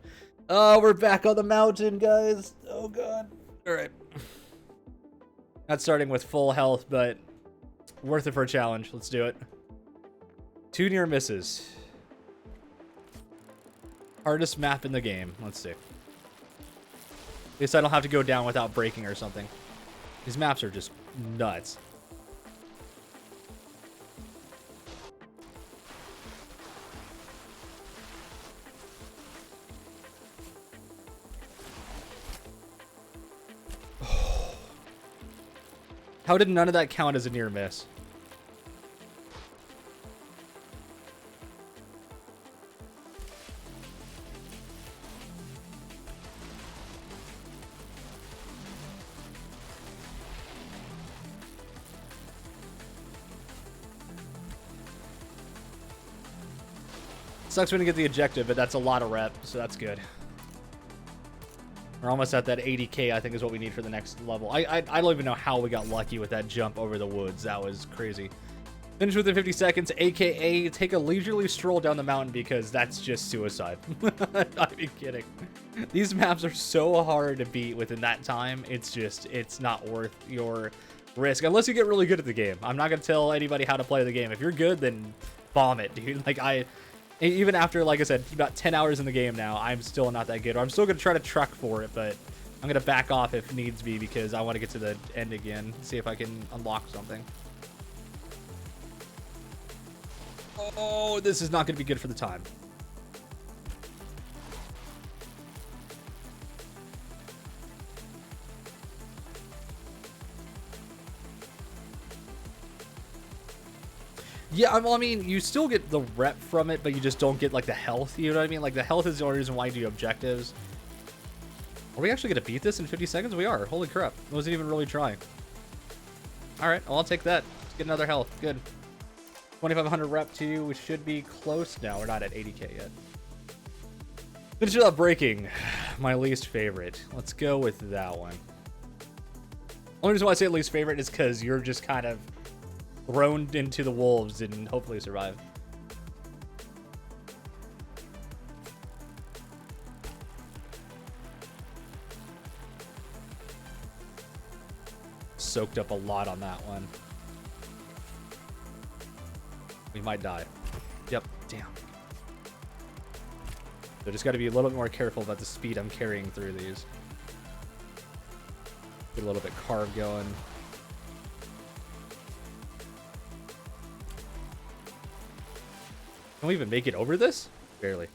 Oh, we're back on the mountain, guys. Oh, God. All right. Not starting with full health, but worth it for a challenge. Let's do it. 2 near misses. Hardest map in the game. Let's see. At least I don't have to go down without breaking or something. These maps are just nuts. How did none of that count as a near miss? Sucks when you get the objective, but that's a lot of rep, so that's good. We're almost at that 80k, I think is what we need for the next level. I don't even know how we got lucky with that jump over the woods. That was crazy. Finish within 50 seconds, aka take a leisurely stroll down the mountain, because that's just suicide. Not even kidding. These maps are so hard to beat within that time. It's not worth your risk, unless you get really good at the game. I'm not going to tell anybody how to play the game. If you're good, then bomb it, dude. Like, even after, like I said, about 10 hours in the game now, I'm still not that good. Or I'm still going to try to truck for it, but I'm going to back off if needs be because I want to get to the end again, see if I can unlock something. Oh, this is not going to be good for the time. Yeah, well, I mean, you still get the rep from it, but you just don't get, like, the health, you know what I mean? Like, the health is the only reason why you do objectives. Are we actually going to beat this in 50 seconds? We are. Holy crap. I wasn't even really trying. All right, well, I'll take that. Let's get another health. Good. 2,500 rep, too. We should be close now. We're not at 80k yet. Finish without breaking. My least favorite. Let's go with that one. Only reason why I say least favorite is because you're just kind of thrown into the wolves and hopefully survive. Soaked up a lot on that one. We might die. Yep, damn. So just got to be a little bit more careful about the speed I'm carrying through these. Get a little bit carb going. Can we even make it over this? Barely.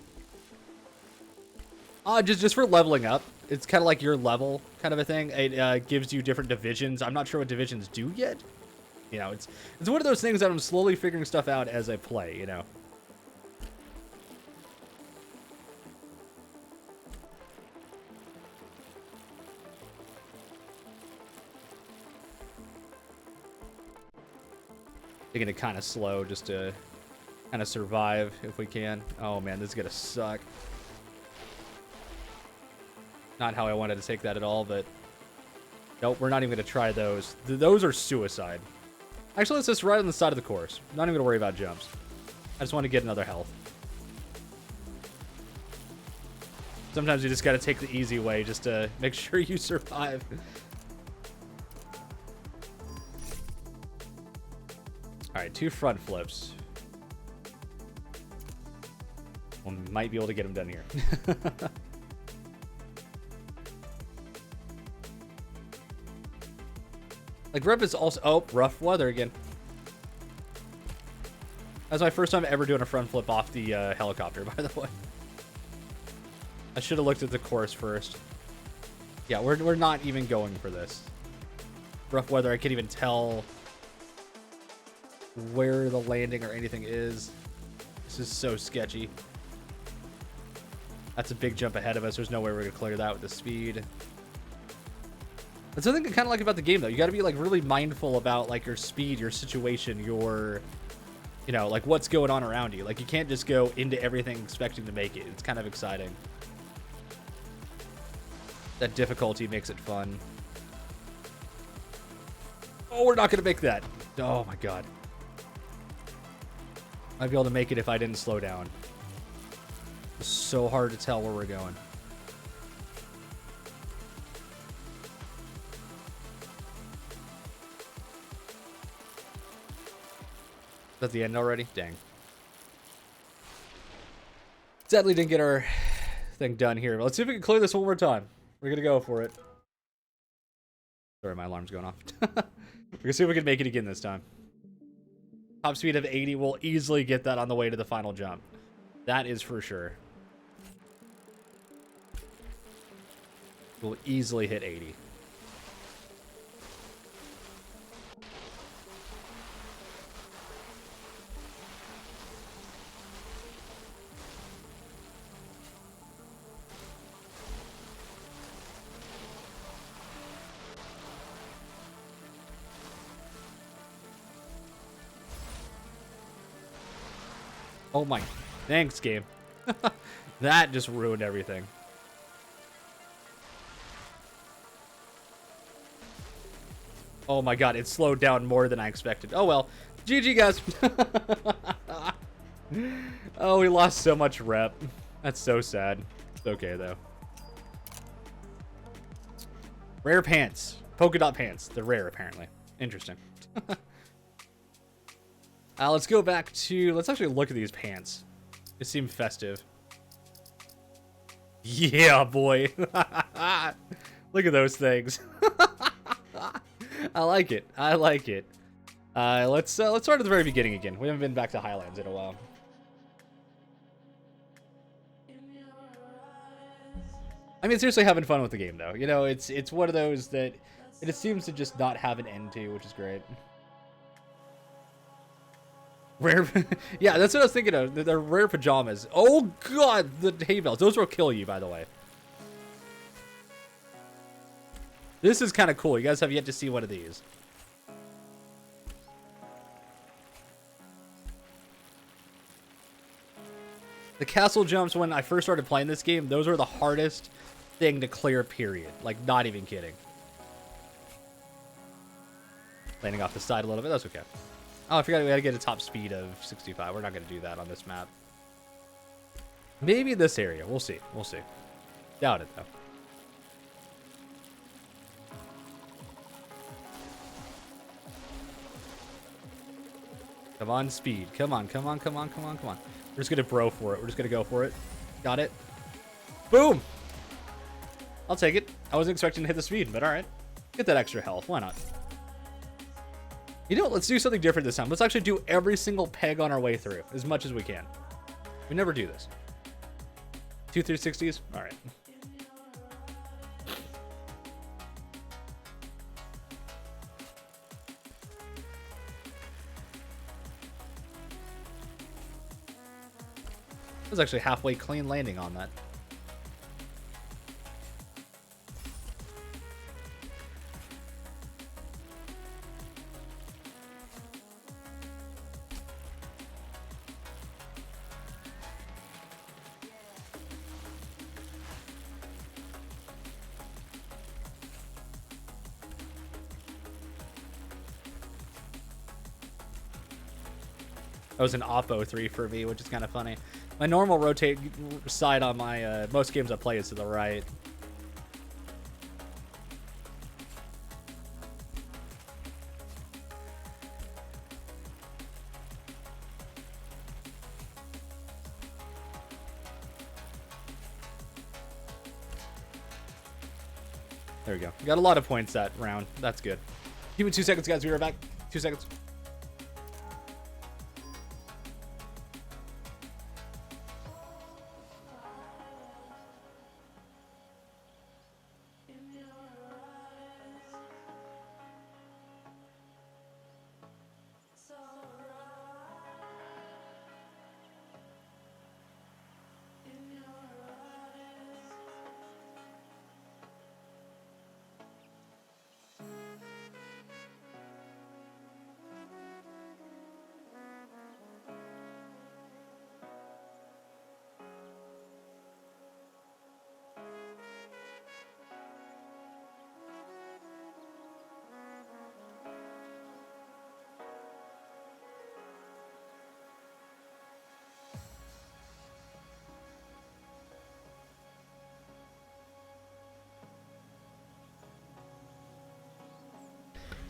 Just for leveling up. It's kind of like your level kind of a thing. It gives you different divisions. I'm not sure what divisions do yet. You know, it's one of those things that I'm slowly figuring stuff out as I play, you know. Taking it kind of slow just to kind of survive if we can. Oh man, this is gonna suck. Not how I wanted to take that at all, but nope, we're not even gonna try those. Those are suicide. Actually, let's just right on the side of the course. Not even gonna worry about jumps. I just want to get another health. Sometimes you just gotta take the easy way just to make sure you survive. All right, 2 front flips. We might be able to get them done here. Like, rep is also... Oh, rough weather again. That's my first time ever doing a front flip off the helicopter, by the way. I should have looked at the course first. Yeah, we're not even going for this. Rough weather, I can't even tell where the landing or anything is. This is so sketchy. That's a big jump ahead of us. There's no way we're going to clear that with the speed. That's something I kind of like about the game, though. You got to be, like, really mindful about, like, your speed, your situation, your, you know, like, what's going on around you. Like, you can't just go into everything expecting to make it. It's kind of exciting. That difficulty makes it fun. Oh, we're not going to make that. Oh, my God. I'd be able to make it if I didn't slow down. It's so hard to tell where we're going. Is that the end already? Dang. Sadly didn't get our thing done here. Let's see if we can clear this one more time. We're gonna go for it. Sorry, my alarm's going off. We're gonna see if we can make it again this time. Top speed of 80 will easily get that on the way to the final jump. That is for sure. We'll easily hit 80. Oh my, thanks game. That just ruined everything. Oh my god, it slowed down more than I expected. Oh well, GG guys. Oh, we lost so much rep. That's so sad. It's okay though. Rare pants. Polka dot pants. They're rare apparently. Interesting. Let's go back to... Let's actually look at these pants. They seem festive. Yeah, boy. Look at those things. I like it. I like it. Let's start at the very beginning again. We haven't been back to Highlands in a while. I mean, seriously having fun with the game, though. You know, it's one of those that it seems to just not have an end to, which is great. Rare, yeah, that's what I was thinking of. They're rare pajamas. Oh god, the hay bales. Those will kill you, by the way. This is kind of cool. You guys have yet to see one of these. The castle jumps, when I first started playing this game, those were the hardest thing to clear, period. Like, not even kidding. Landing off the side a little bit. That's okay. Oh, I forgot we had to get a top speed of 65. We're not going to do that on this map. Maybe this area. We'll see. We'll see. Doubt it, though. Come on, speed. Come on, come on, come on, come on, come on. We're just going to bro for it. We're just going to go for it. Got it. Boom! I'll take it. I wasn't expecting to hit the speed, but alright. Get that extra health. Why not? You know what? Let's do something different this time. Let's actually do every single peg on our way through, as much as we can. We never do this. 2 360s? Alright. That was actually halfway clean landing on that. That was an Oppo 3 for me, which is kind of funny. My normal rotate side on my most games I play is to the right. There we go. We got a lot of points that round. That's good. Give me 2 seconds, guys. We are back. 2 seconds.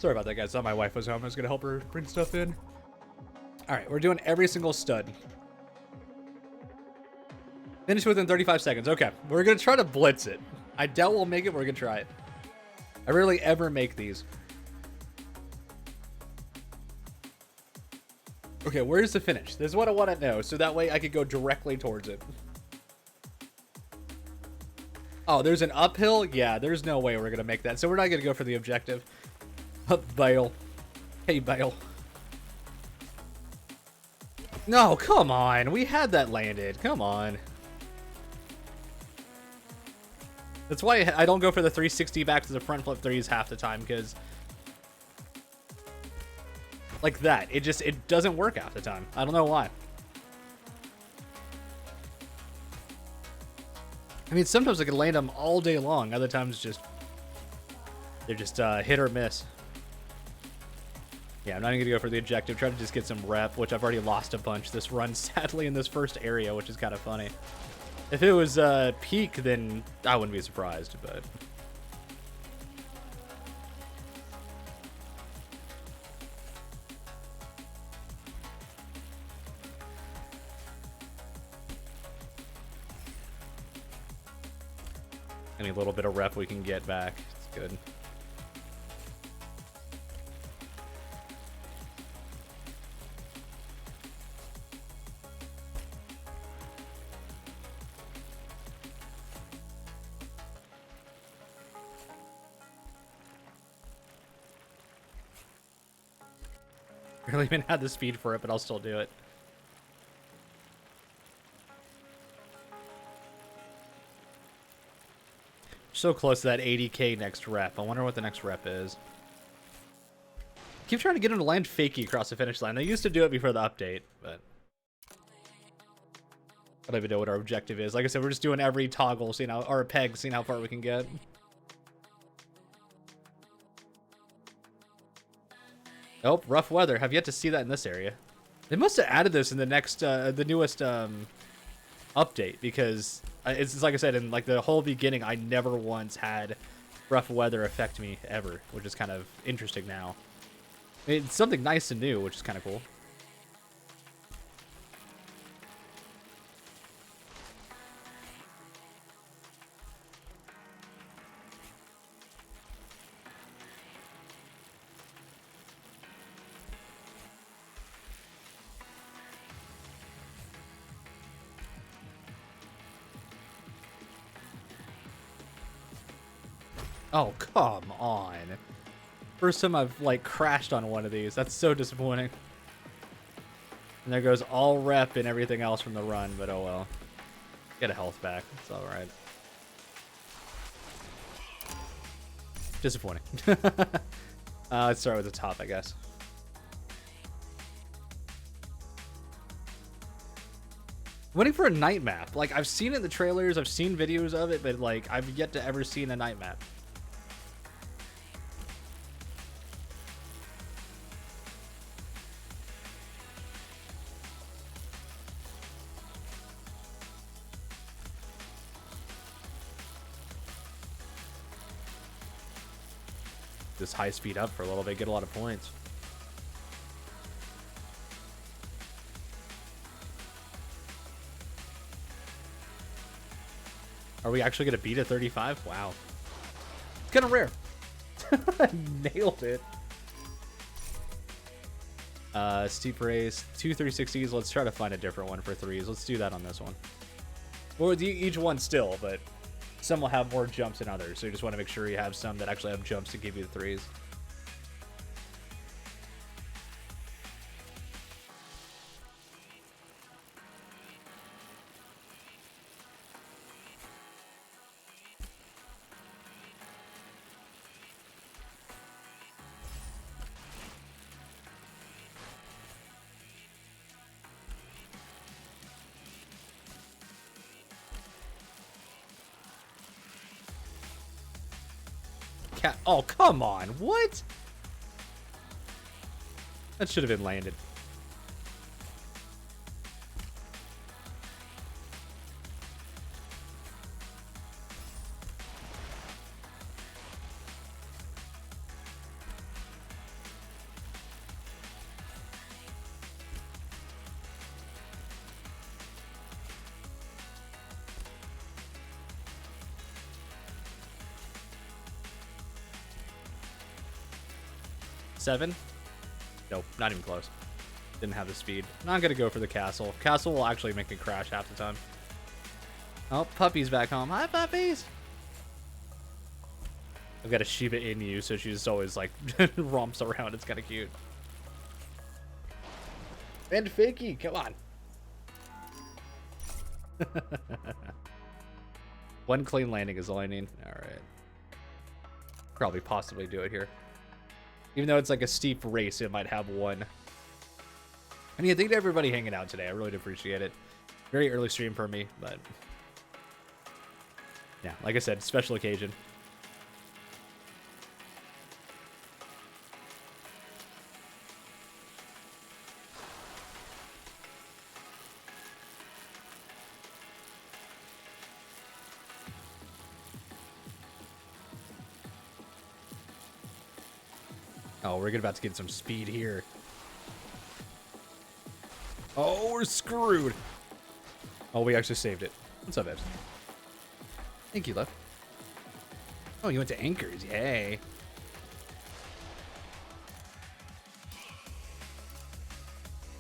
Sorry about that, guys. Thought my wife was home. I was gonna help her bring stuff in. All right, we're doing every single stud. Finish within 35 seconds. Okay, we're gonna try to blitz it. I doubt we'll make it. We're gonna try it. I rarely ever make these. Okay, where's the finish? This is what I want to know, so that way I could go directly towards it. Oh, there's an uphill? Yeah, there's no way we're gonna make that, so we're not gonna go for the objective. Bale. Hey, Bale. No, come on. We had that landed. Come on. That's why I don't go for the 360 back to the front flip threes half the time, because like that, it doesn't work half the time. I don't know why. I mean, sometimes I can land them all day long. Other times they're just hit or miss. Yeah, I'm not even gonna go for the objective. Try to just get some rep, which I've already lost a bunch this run, sadly, in this first area, which is kind of funny. If it was peak, then I wouldn't be surprised, but... Any little bit of rep we can get back, it's good. Barely even had the speed for it, but I'll still do it. So close to that 80k next rep. I wonder what the next rep is. Keep trying to get him to land fakey across the finish line. They used to do it before the update, but I don't even know what our objective is. Like I said, we're just doing every toggle, seeing how, or a peg, seeing how far we can get. Oh, rough weather. Have yet to see that in this area. They must have added this in the next, the newest update, because it's like I said, in like the whole beginning, I never once had rough weather affect me ever, which is kind of interesting now. It's something nice and new, which is kind of cool. Oh, come on. First time I've, like, crashed on one of these. That's so disappointing. And there goes all rep and everything else from the run, but oh well. Get a health back. It's alright. Disappointing. Let's start with the top, I guess. Waiting for a night map. Like, I've seen it in the trailers, I've seen videos of it, but, like, I've yet to ever seen a night map. Just high speed up for a little bit, get a lot of points. Are we actually going to beat a 35? Wow. It's kind of rare. Nailed it. Steep race, 2 360s. Let's try to find a different one for threes. Let's do that on this one. Well, each one still, but some will have more jumps than others. So you just want to make sure you have some that actually have jumps to give you the threes. Oh, come on. What? That should have been landed. 7? Nope, not even close. Didn't have the speed. Not gonna go for the castle. Castle will actually make me crash half the time. Oh, Puppy's back home. Hi, puppies! I've got a Shiba Inu, so she's always like romps around. It's kind of cute. And Fakey, come on. One clean landing is all I need. All right. Probably possibly do it here. Even though it's like a steep race, it might have one. I mean, thank you to everybody hanging out today. I really do appreciate it. Very early stream for me, but yeah, like I said, special occasion. Oh, we're about to get some speed here. Oh, we're screwed. Oh, we actually saved it. What's up, Ed? Thank you, love. Oh, you went to Anchors. Yay.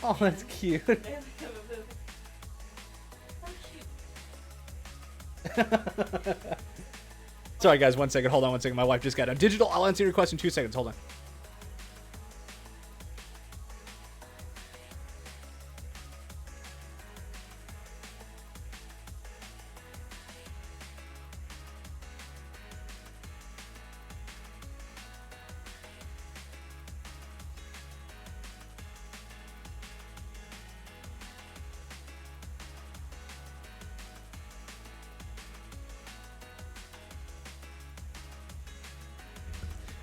Oh, that's cute. Sorry, guys. 1 second. Hold on 1 second. My wife just got a digital. I'll answer your question in 2 seconds. Hold on.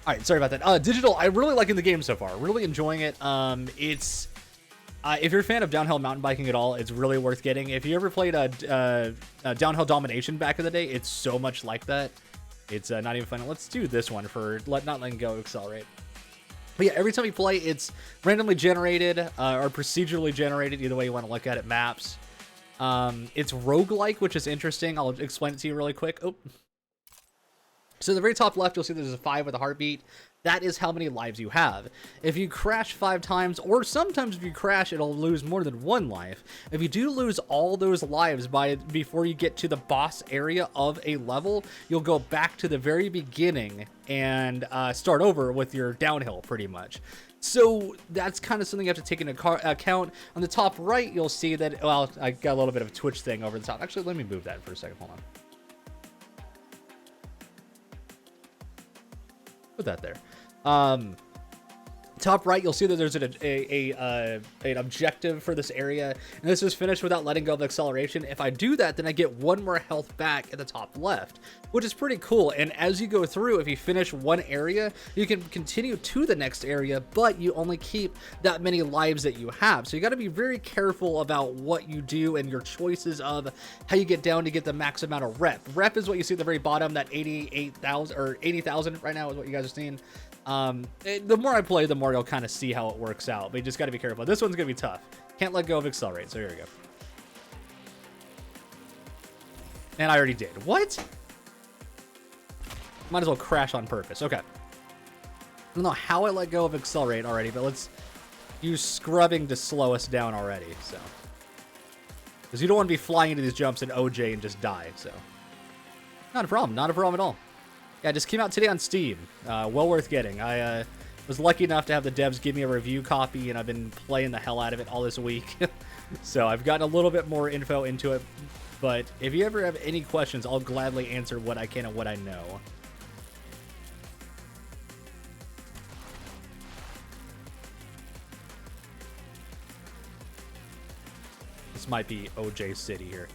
All right, sorry about that. Digital, I really like in the game so far. Really enjoying it. It's if you're a fan of downhill mountain biking at all, it's really worth getting. If you ever played Downhill Domination back in the day, it's so much like that. It's not even fun. Let's do this one for not letting go accelerate. But yeah, every time you play, it's randomly generated or procedurally generated, either way you want to look at it, maps. It's roguelike, which is interesting. I'll explain it to you really quick. Oh. So the very top left, you'll see there's a 5 with a heartbeat. That is how many lives you have. If you crash 5 times, or sometimes if you crash, it'll lose more than 1 life. If you do lose all those lives before you get to the boss area of a level, you'll go back to the very beginning and start over with your downhill, pretty much. So that's kind of something you have to take into account. On the top right, you'll see that, well, I got a little bit of a Twitch thing over the top. Actually, let me move that for a second. Hold on. Put that there. Top right, you'll see that there's an objective for this area, and this is finished without letting go of the acceleration. If I do that, then I get 1 more health back at the top left, which is pretty cool. And as you go through, if you finish one area, you can continue to the next area, but you only keep that many lives that you have. So you got to be very careful about what you do and your choices of how you get down to get the max amount of rep. Rep is what you see at the very bottom, that 88,000 or 80,000 right now is what you guys are seeing. The more I play, the more you'll kind of see how it works out, but you just got to be careful. This one's gonna be tough. Can't let go of accelerate. So here we go. And I already did. What? Might as well crash on purpose. Okay. I don't know how I let go of accelerate already, but let's use scrubbing to slow us down already. So, because you don't want to be flying into these jumps in OJ and just die. So, not a problem. Not a problem at all. Yeah, it just came out today on Steam. Well worth getting. I was lucky enough to have the devs give me a review copy, and I've been playing the hell out of it all this week. So I've gotten a little bit more info into it. But if you ever have any questions, I'll gladly answer what I can and what I know. This might be OJ City here.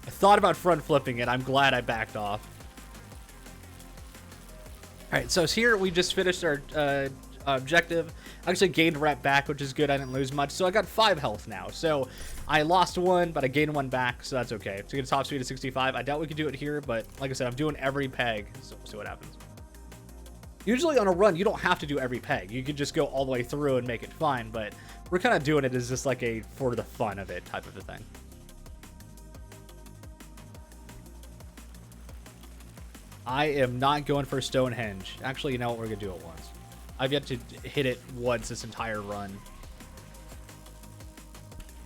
I thought about front flipping it. I'm glad I backed off. All right, so here we just finished our objective. I actually gained rep back, which is good. I didn't lose much, so I got 5 health now. So I lost 1, but I gained 1 back, so that's okay. To get a top speed of 65, I doubt we could do it here, but like I said, I'm doing every peg, so we'll see what happens. Usually on a run, you don't have to do every peg. You could just go all the way through and make it fine, but we're kind of doing it as just like a for the fun of it type of a thing. I am not going for Stonehenge. Actually, you know what? We're going to do it once. I've yet to hit it once this entire run.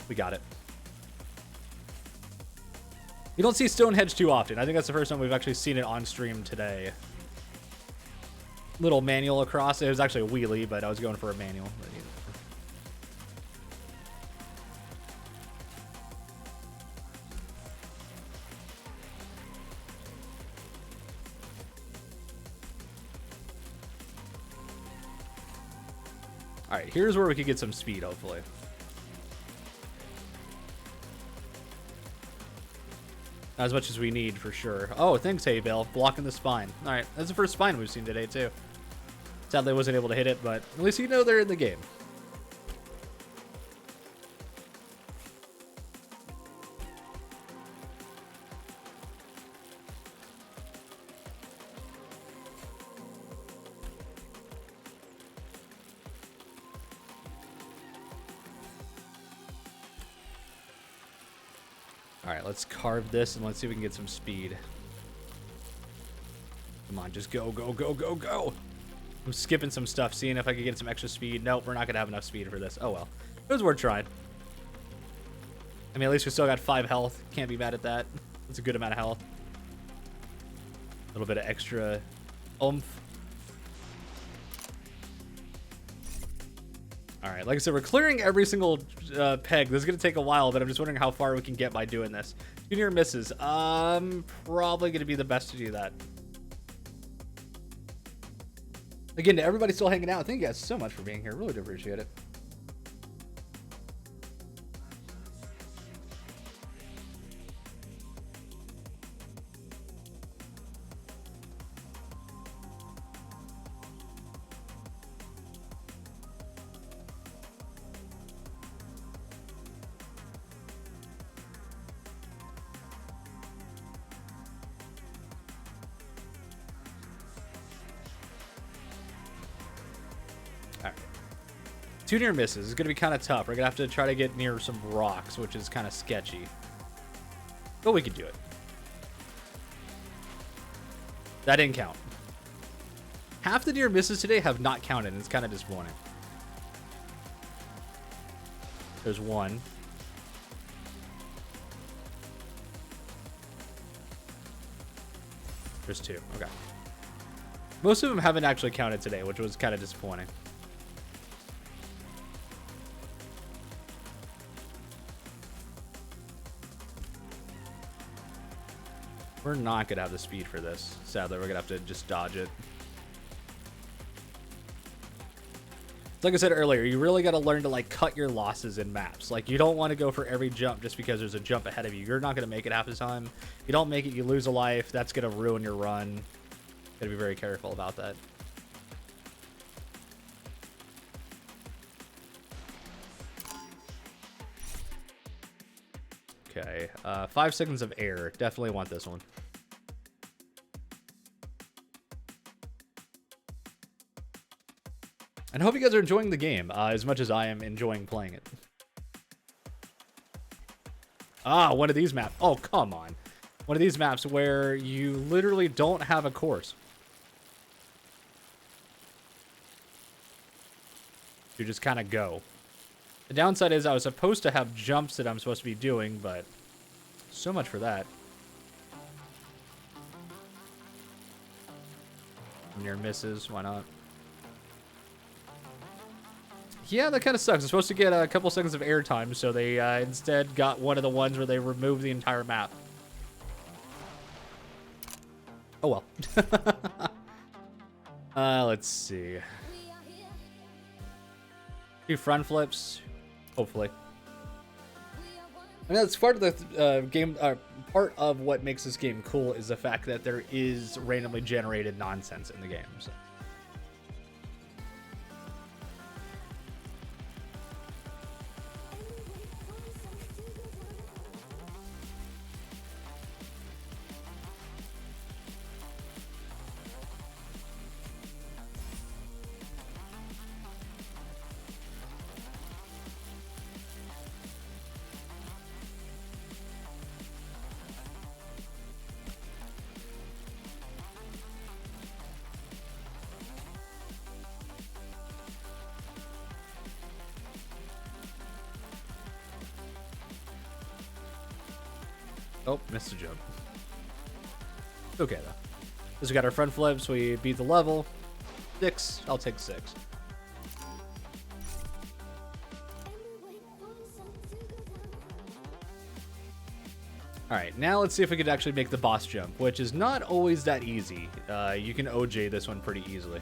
We got it. You don't see Stonehenge too often. I think that's the first time we've actually seen it on stream today. Little manual across. It was actually a wheelie, but I was going for a manual. All right, here's where we could get some speed, hopefully. Not as much as we need, for sure. Oh, thanks, Hay Bale. Blocking the spine. All right, that's the first spine we've seen today, too. Sadly, I wasn't able to hit it, but at least you know they're in the game. All right, let's carve this and let's see if we can get some speed. Come on, just go, go, go, go, go. I'm skipping some stuff, seeing if I could get some extra speed. Nope, we're not going to have enough speed for this. Oh, well. It was worth trying. I mean, at least we still got 5 health. Can't be mad at that. That's a good amount of health. A little bit of extra oomph. All right, like I said, we're clearing every single peg. This is going to take a while, but I'm just wondering how far we can get by doing this. Junior misses. Probably going to be the best to do that. Again, to everybody still hanging out, thank you guys so much for being here. Really do appreciate it. Two near misses is going to be kind of tough. We're going to have to try to get near some rocks, which is kind of sketchy. But we can do it. That didn't count. Half the near misses today have not counted, and it's kind of disappointing. There's one. There's two. Okay. Most of them haven't actually counted today, which was kind of disappointing. We're not going to have the speed for this. Sadly, we're going to have to just dodge it. Like I said earlier, you really got to learn to like cut your losses in maps. Like you don't want to go for every jump just because there's a jump ahead of you. You're not going to make it half the time. If you don't make it, you lose a life. That's going to ruin your run. Got to be very careful about that. Okay, 5 seconds of air. Definitely want this one. And I hope you guys are enjoying the game as much as I am enjoying playing it. Ah, one of these maps. Oh, come on. One of these maps where you literally don't have a course. You just kind of go. The downside is I was supposed to have jumps that I'm supposed to be doing, but so much for that. Near misses, why not? Yeah, that kind of sucks. I'm supposed to get a couple seconds of airtime, so they instead got one of the ones where they removed the entire map. Oh well. Let's see. 2 front flips. Hopefully. I mean, that's part of the game. Part of what makes this game cool is the fact that there is randomly generated nonsense in the game. So. Oh, missed a jump. It's okay, though. Because we got our front flips, we beat the level. 6, I'll take 6. Alright, now let's see if we could actually make the boss jump, which is not always that easy. You can OJ this one pretty easily.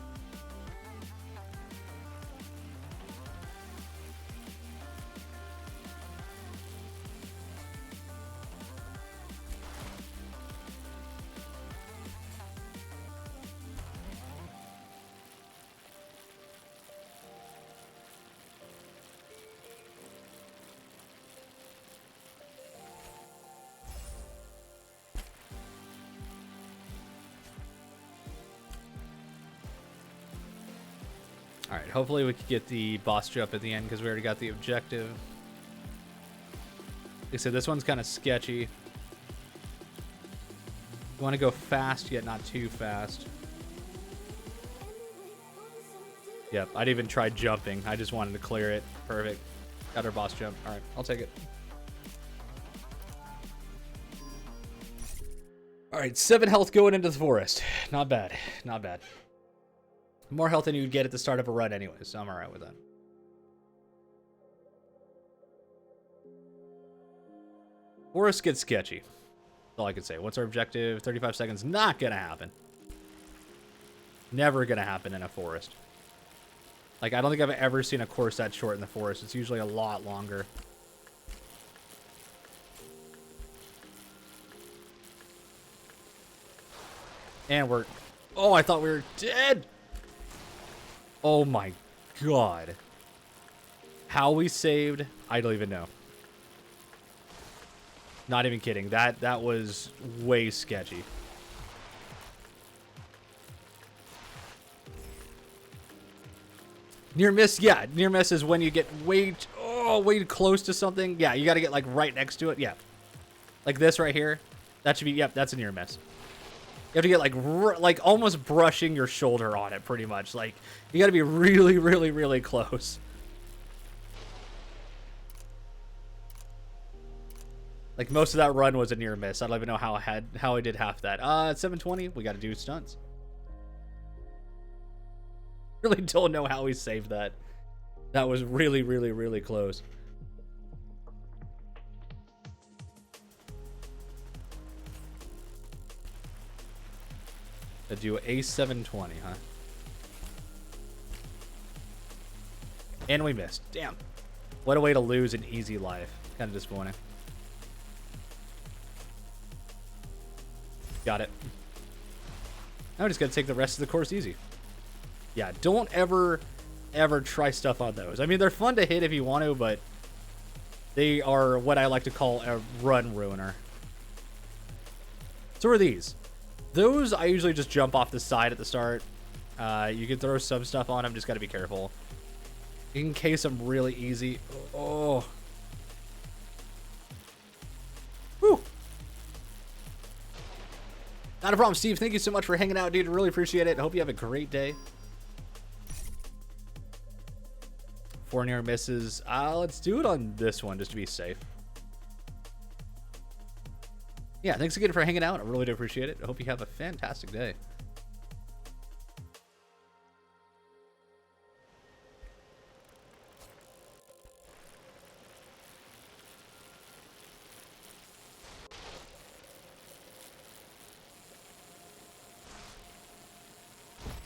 Alright, hopefully we can get the boss jump at the end because we already got the objective. Like I said, this one's kind of sketchy. You want to go fast, yet not too fast. Yep, I'd even try jumping. I just wanted to clear it. Perfect. Got our boss jump. Alright, I'll take it. Alright, 7 health going into the forest. Not bad. Not bad. More health than you'd get at the start of a run anyway, so I'm alright with that. Forest gets sketchy. That's all I can say. What's our objective? 35 seconds. Not gonna happen. Never gonna happen in a forest. Like, I don't think I've ever seen a course that short in the forest. It's usually a lot longer. And we're... Oh, I thought we were dead! Oh my god. How we saved, I don't even know. Not even kidding. That was way sketchy. Near miss, yeah. Near miss is when you get way close to something. Yeah, you got to get like right next to it. Yeah. Like this right here. That should be, yep, that's a near miss. You have to get like almost brushing your shoulder on it, pretty much. Like, you got to be really, really, really close. Like, most of that run was a near miss. I don't even know how I did half that. At 720, we got to do stunts. Really don't know how we saved that. That was really, really, really close. To do a 720, huh? And we missed. Damn. What a way to lose an easy life. Kind of disappointing. Got it. Now we just gotta take the rest of the course easy. Yeah, don't ever try stuff on those. I mean, they're fun to hit if you want to, but they are what I like to call a run ruiner. So are these. Those, I usually just jump off the side at the start. You can throw some stuff on them, just got to be careful. You can case them really easy. Oh. Whew. Not a problem, Steve. Thank you so much for hanging out, dude. Really appreciate it. I hope you have a great day. 4 near misses. Let's do it on this one, just to be safe. Yeah, thanks again for hanging out. I really do appreciate it. I hope you have a fantastic day.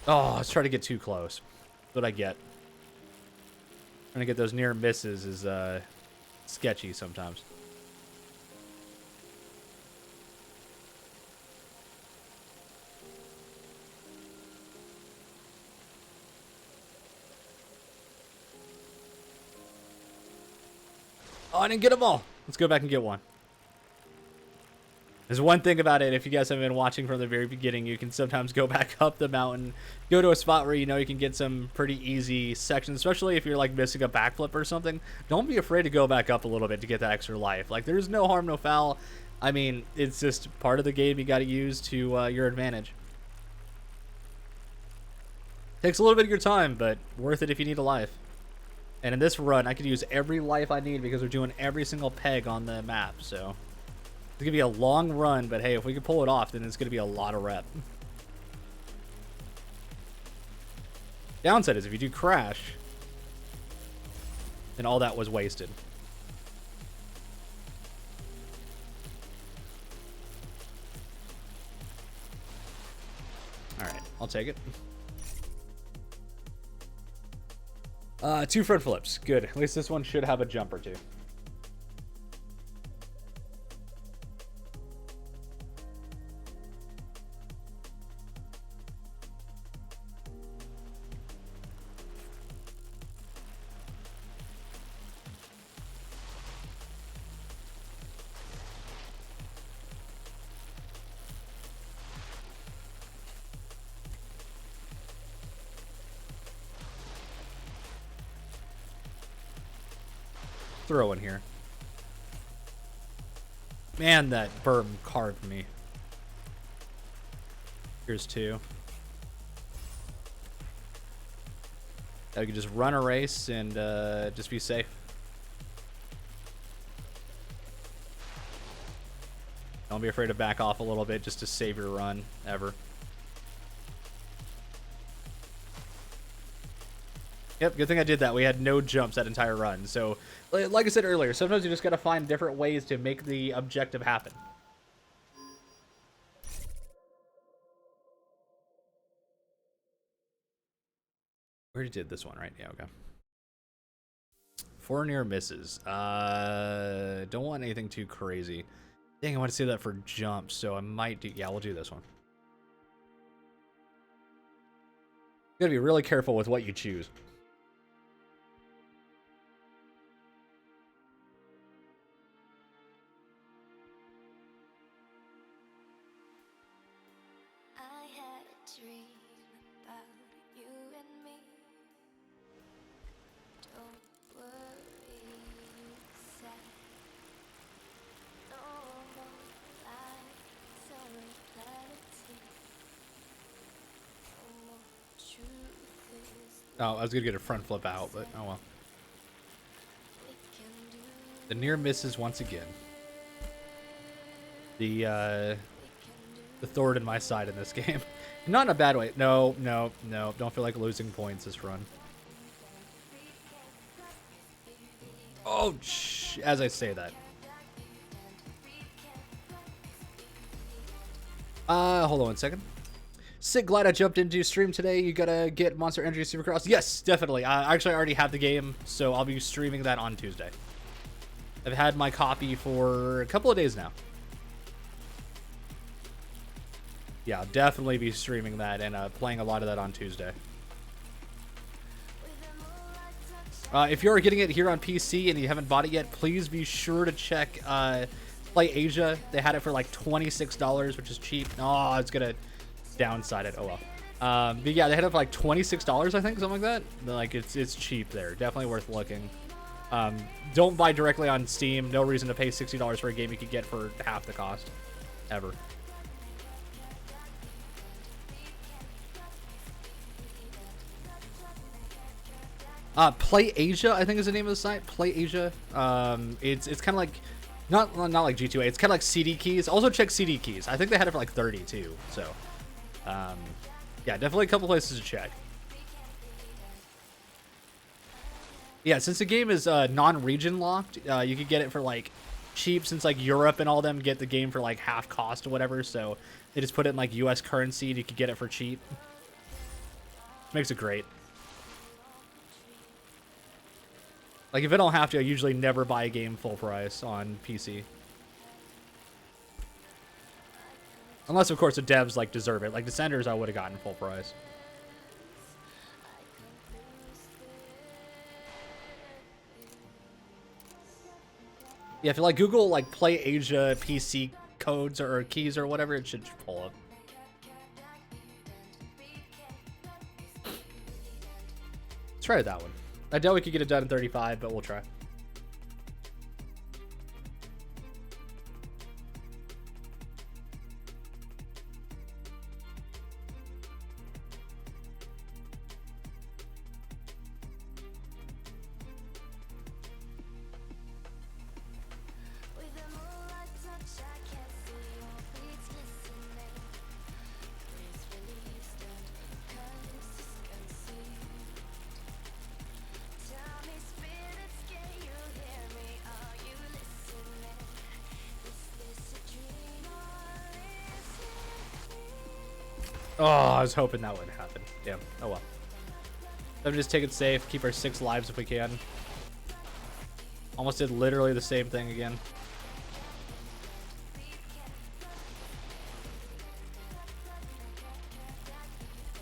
Oh, let's try to get too close. That's what I get. Trying to get those near misses is sketchy sometimes. Oh, I didn't get them all. Let's go back and get one. There's one thing about it, if you guys have been watching from the very beginning, you can sometimes go back up the mountain, go to a spot where you know you can get some pretty easy sections, especially if you're like missing a backflip or something. Don't be afraid to go back up a little bit to get that extra life. Like, there's no harm, no foul. I mean, it's just part of the game you got to use to your advantage. Takes a little bit of your time, but worth it if you need a life. And in this run, I could use every life I need because we're doing every single peg on the map, so It's going to be a long run, but hey, if we can pull it off, then it's going to be a lot of rep. Downside is if you do crash, then all that was wasted. All right, I'll take it. 2 front flips. Good. At least this one should have a jump or 2. Throw in here. Man, that berm carved me. Here's 2. I could just run a race and just be safe. Don't be afraid to back off a little bit just to save your run, ever. Yep, good thing I did that. We had no jumps that entire run. So, like I said earlier, sometimes you just gotta find different ways to make the objective happen. We already did this one, right? Yeah, okay. 4 near misses. Don't want anything too crazy. Dang, I want to save that for jumps, so I might do... Yeah, we'll do this one. You gotta be really careful with what you choose. Oh, I was gonna get a front flip out, but oh well. The near misses once again. The thorn in my side in this game. Not in a bad way. No, no, no. Don't feel like losing points this run. Oh, as I say that. Hold on 1 second. Sick, glad I jumped into stream today. You gotta get Monster Energy Supercross. Yes, definitely. Actually, I already have the game, so I'll be streaming that on Tuesday. I've had my copy for a couple of days now. Yeah, I'll definitely be streaming that and playing a lot of that on Tuesday. If you're getting it here on PC and you haven't bought it yet, please be sure to check Play Asia. They had it for like $26, which is cheap. Oh, it's gonna downside it. Oh well. But yeah, they had it for like $26, I think, something like that. Like it's cheap there. Definitely worth looking. Don't buy directly on Steam. No reason to pay $60 for a game you could get for half the cost, ever. Play Asia, I think is the name of the site. Play Asia. It's kind of like not like G2A. It's kind of like CD Keys. Also check CD Keys. I think they had it for like 30 too. So, yeah, definitely a couple places to check. Yeah, since the game is non-region locked, you could get it for like cheap. Since like Europe and all them get the game for like half cost or whatever. So they just put it in like U.S. currency and you could get it for cheap. Makes it great. Like, if I don't have to, I usually never buy a game full price on PC. Unless, of course, the devs, like, deserve it. Like, Descenders, I would have gotten full price. Yeah, if you, like, Google, like, Play Asia PC codes or keys or whatever, it should pull up. Let's try that one. I doubt we could get it done in 35, but we'll try. Oh, I was hoping that wouldn't happen. Damn. Oh well. Let me just take it safe. Keep our 6 lives if we can. Almost did literally the same thing again.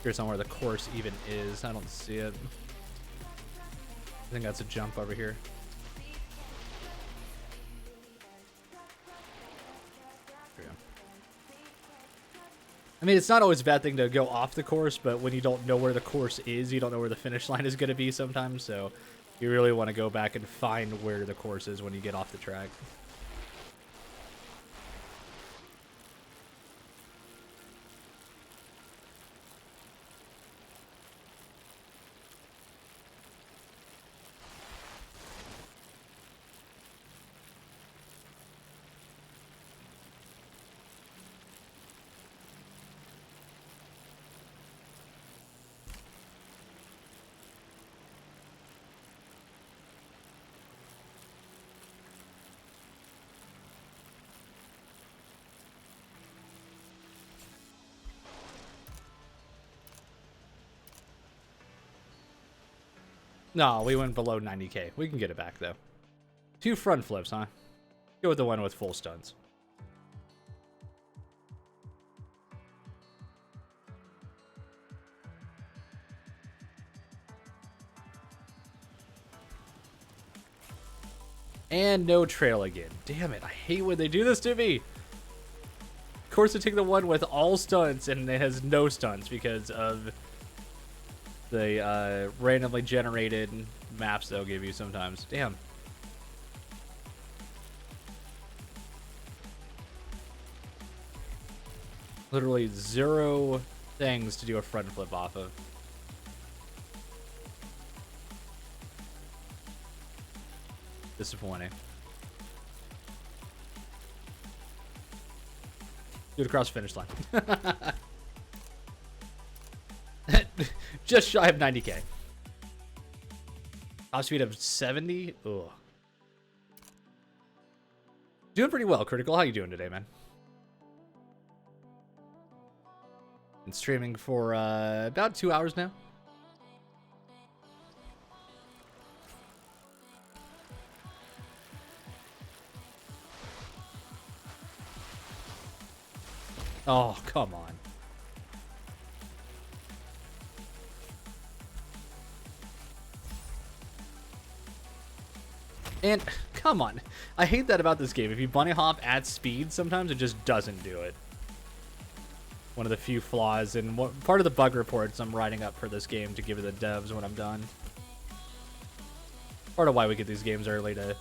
Here's somewhere the course even is. I don't see it. I think that's a jump over here. There we go. I mean, it's not always a bad thing to go off the course, but when you don't know where the course is, you don't know where the finish line is going to be sometimes, so you really want to go back and find where the course is when you get off the track. No, we went below 90k. We can get it back, though. 2 front flips, huh? Go with the one with full stunts. And no trail again. Damn it, I hate when they do this to me. Of course, I take the one with all stunts, and it has no stunts because of the randomly generated maps they'll give you sometimes. Damn. Literally 0 things to do a front flip off of. Disappointing. Do it across the finish line. Just shy of 90k. Top speed of 70. Ugh. Doing pretty well, Critical. How you doing today, man? Been streaming for about 2 hours now. Oh, come on. And, come on. I hate that about this game. If you bunny hop at speed, sometimes it just doesn't do it. One of the few flaws, and part of the bug reports I'm writing up for this game to give to the devs when I'm done. Part of why we get these games early to...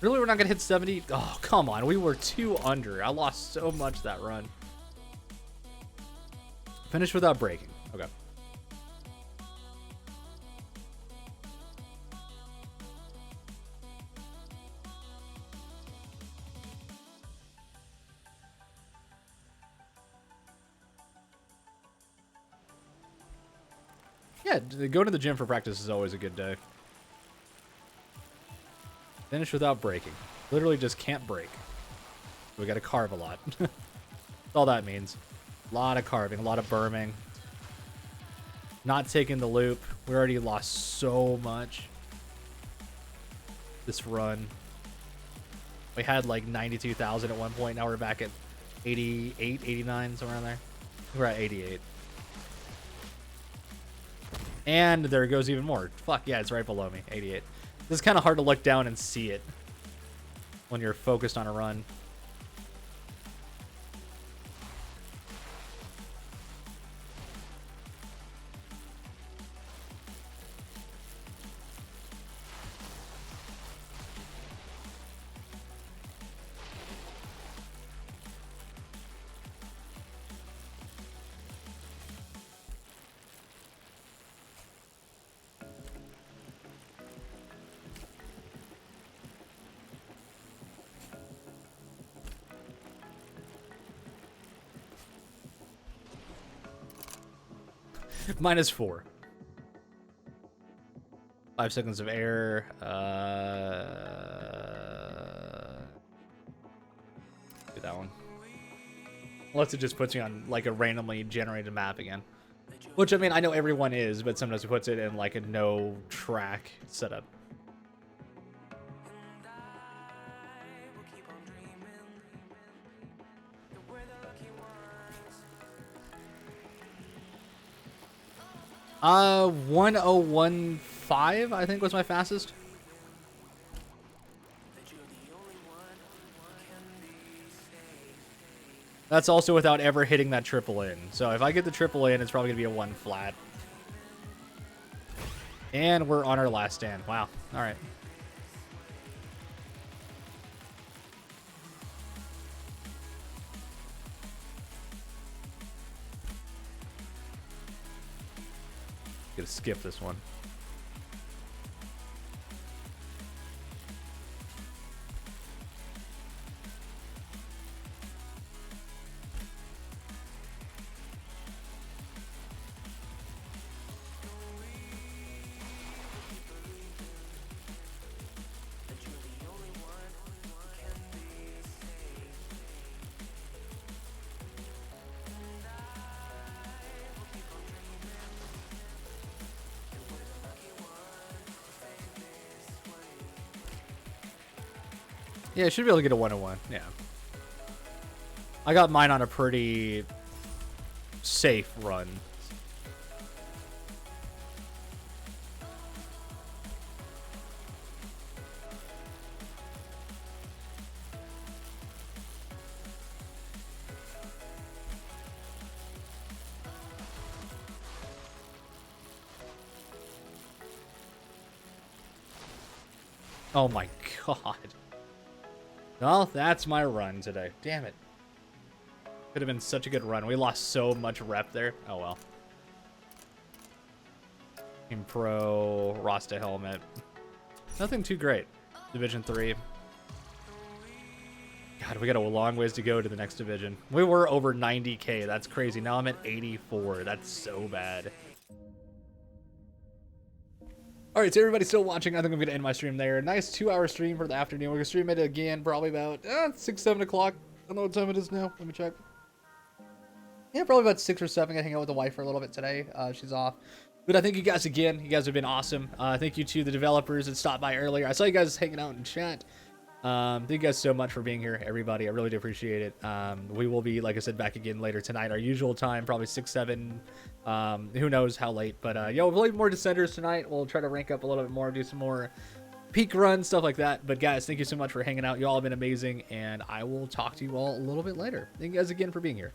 Really, we're not going to hit 70? Oh, come on. We were 2 under. I lost so much that run. Finish without breaking. Okay. Yeah, going to the gym for practice is always a good day. Finish without breaking. Literally just can't break. We gotta carve a lot. That's all that means. A lot of carving, a lot of berming. Not taking the loop. We already lost so much this run. We had like 92,000 at one point. Now we're back at 88, 89, somewhere around there. We're at 88. And there it goes even more. Fuck, yeah, it's right below me. 88. This is kind of hard to look down and see it when you're focused on a run. -4. 5 seconds of air. Do that one. Unless it just puts me on like a randomly generated map again. Which, I mean, I know everyone is, but sometimes it puts it in like a no track setup. Uh, 1015, I think was my fastest. That's also without ever hitting that triple in. So if I get the triple in, it's probably gonna be a 1 flat. And we're on our last stand. Wow. All right. Gonna skip this one. Yeah, I should be able to get a 101. Yeah. I got mine on a pretty safe run. Oh my god. Well, that's my run today. Damn it. Could have been such a good run. We lost so much rep there. Oh well. Team Pro, Rasta helmet. Nothing too great. Division 3. God, we got a long ways to go to the next division. We were over 90k. That's crazy. Now I'm at 84. That's so bad. All right, so everybody still watching, I think I'm going to end my stream there. Nice 2-hour stream for the afternoon. We're going to stream it again probably about 6, 7 o'clock. I don't know what time it is now. Let me check. Yeah, probably about 6 or 7. I'm going to hang out with the wife for a little bit today. She's off. But I thank you guys again. You guys have been awesome. Thank you to the developers that stopped by earlier. I saw you guys hanging out in chat. Thank you guys so much for being here, everybody. I really do appreciate it. We will be, like I said, back again later tonight. Our usual time, probably 6, 7. Who knows how late. But, we'll play more Descenders tonight. We'll try to rank up a little bit more, do some more peak runs, stuff like that. But, guys, thank you so much for hanging out. You all have been amazing. And I will talk to you all a little bit later. Thank you guys again for being here.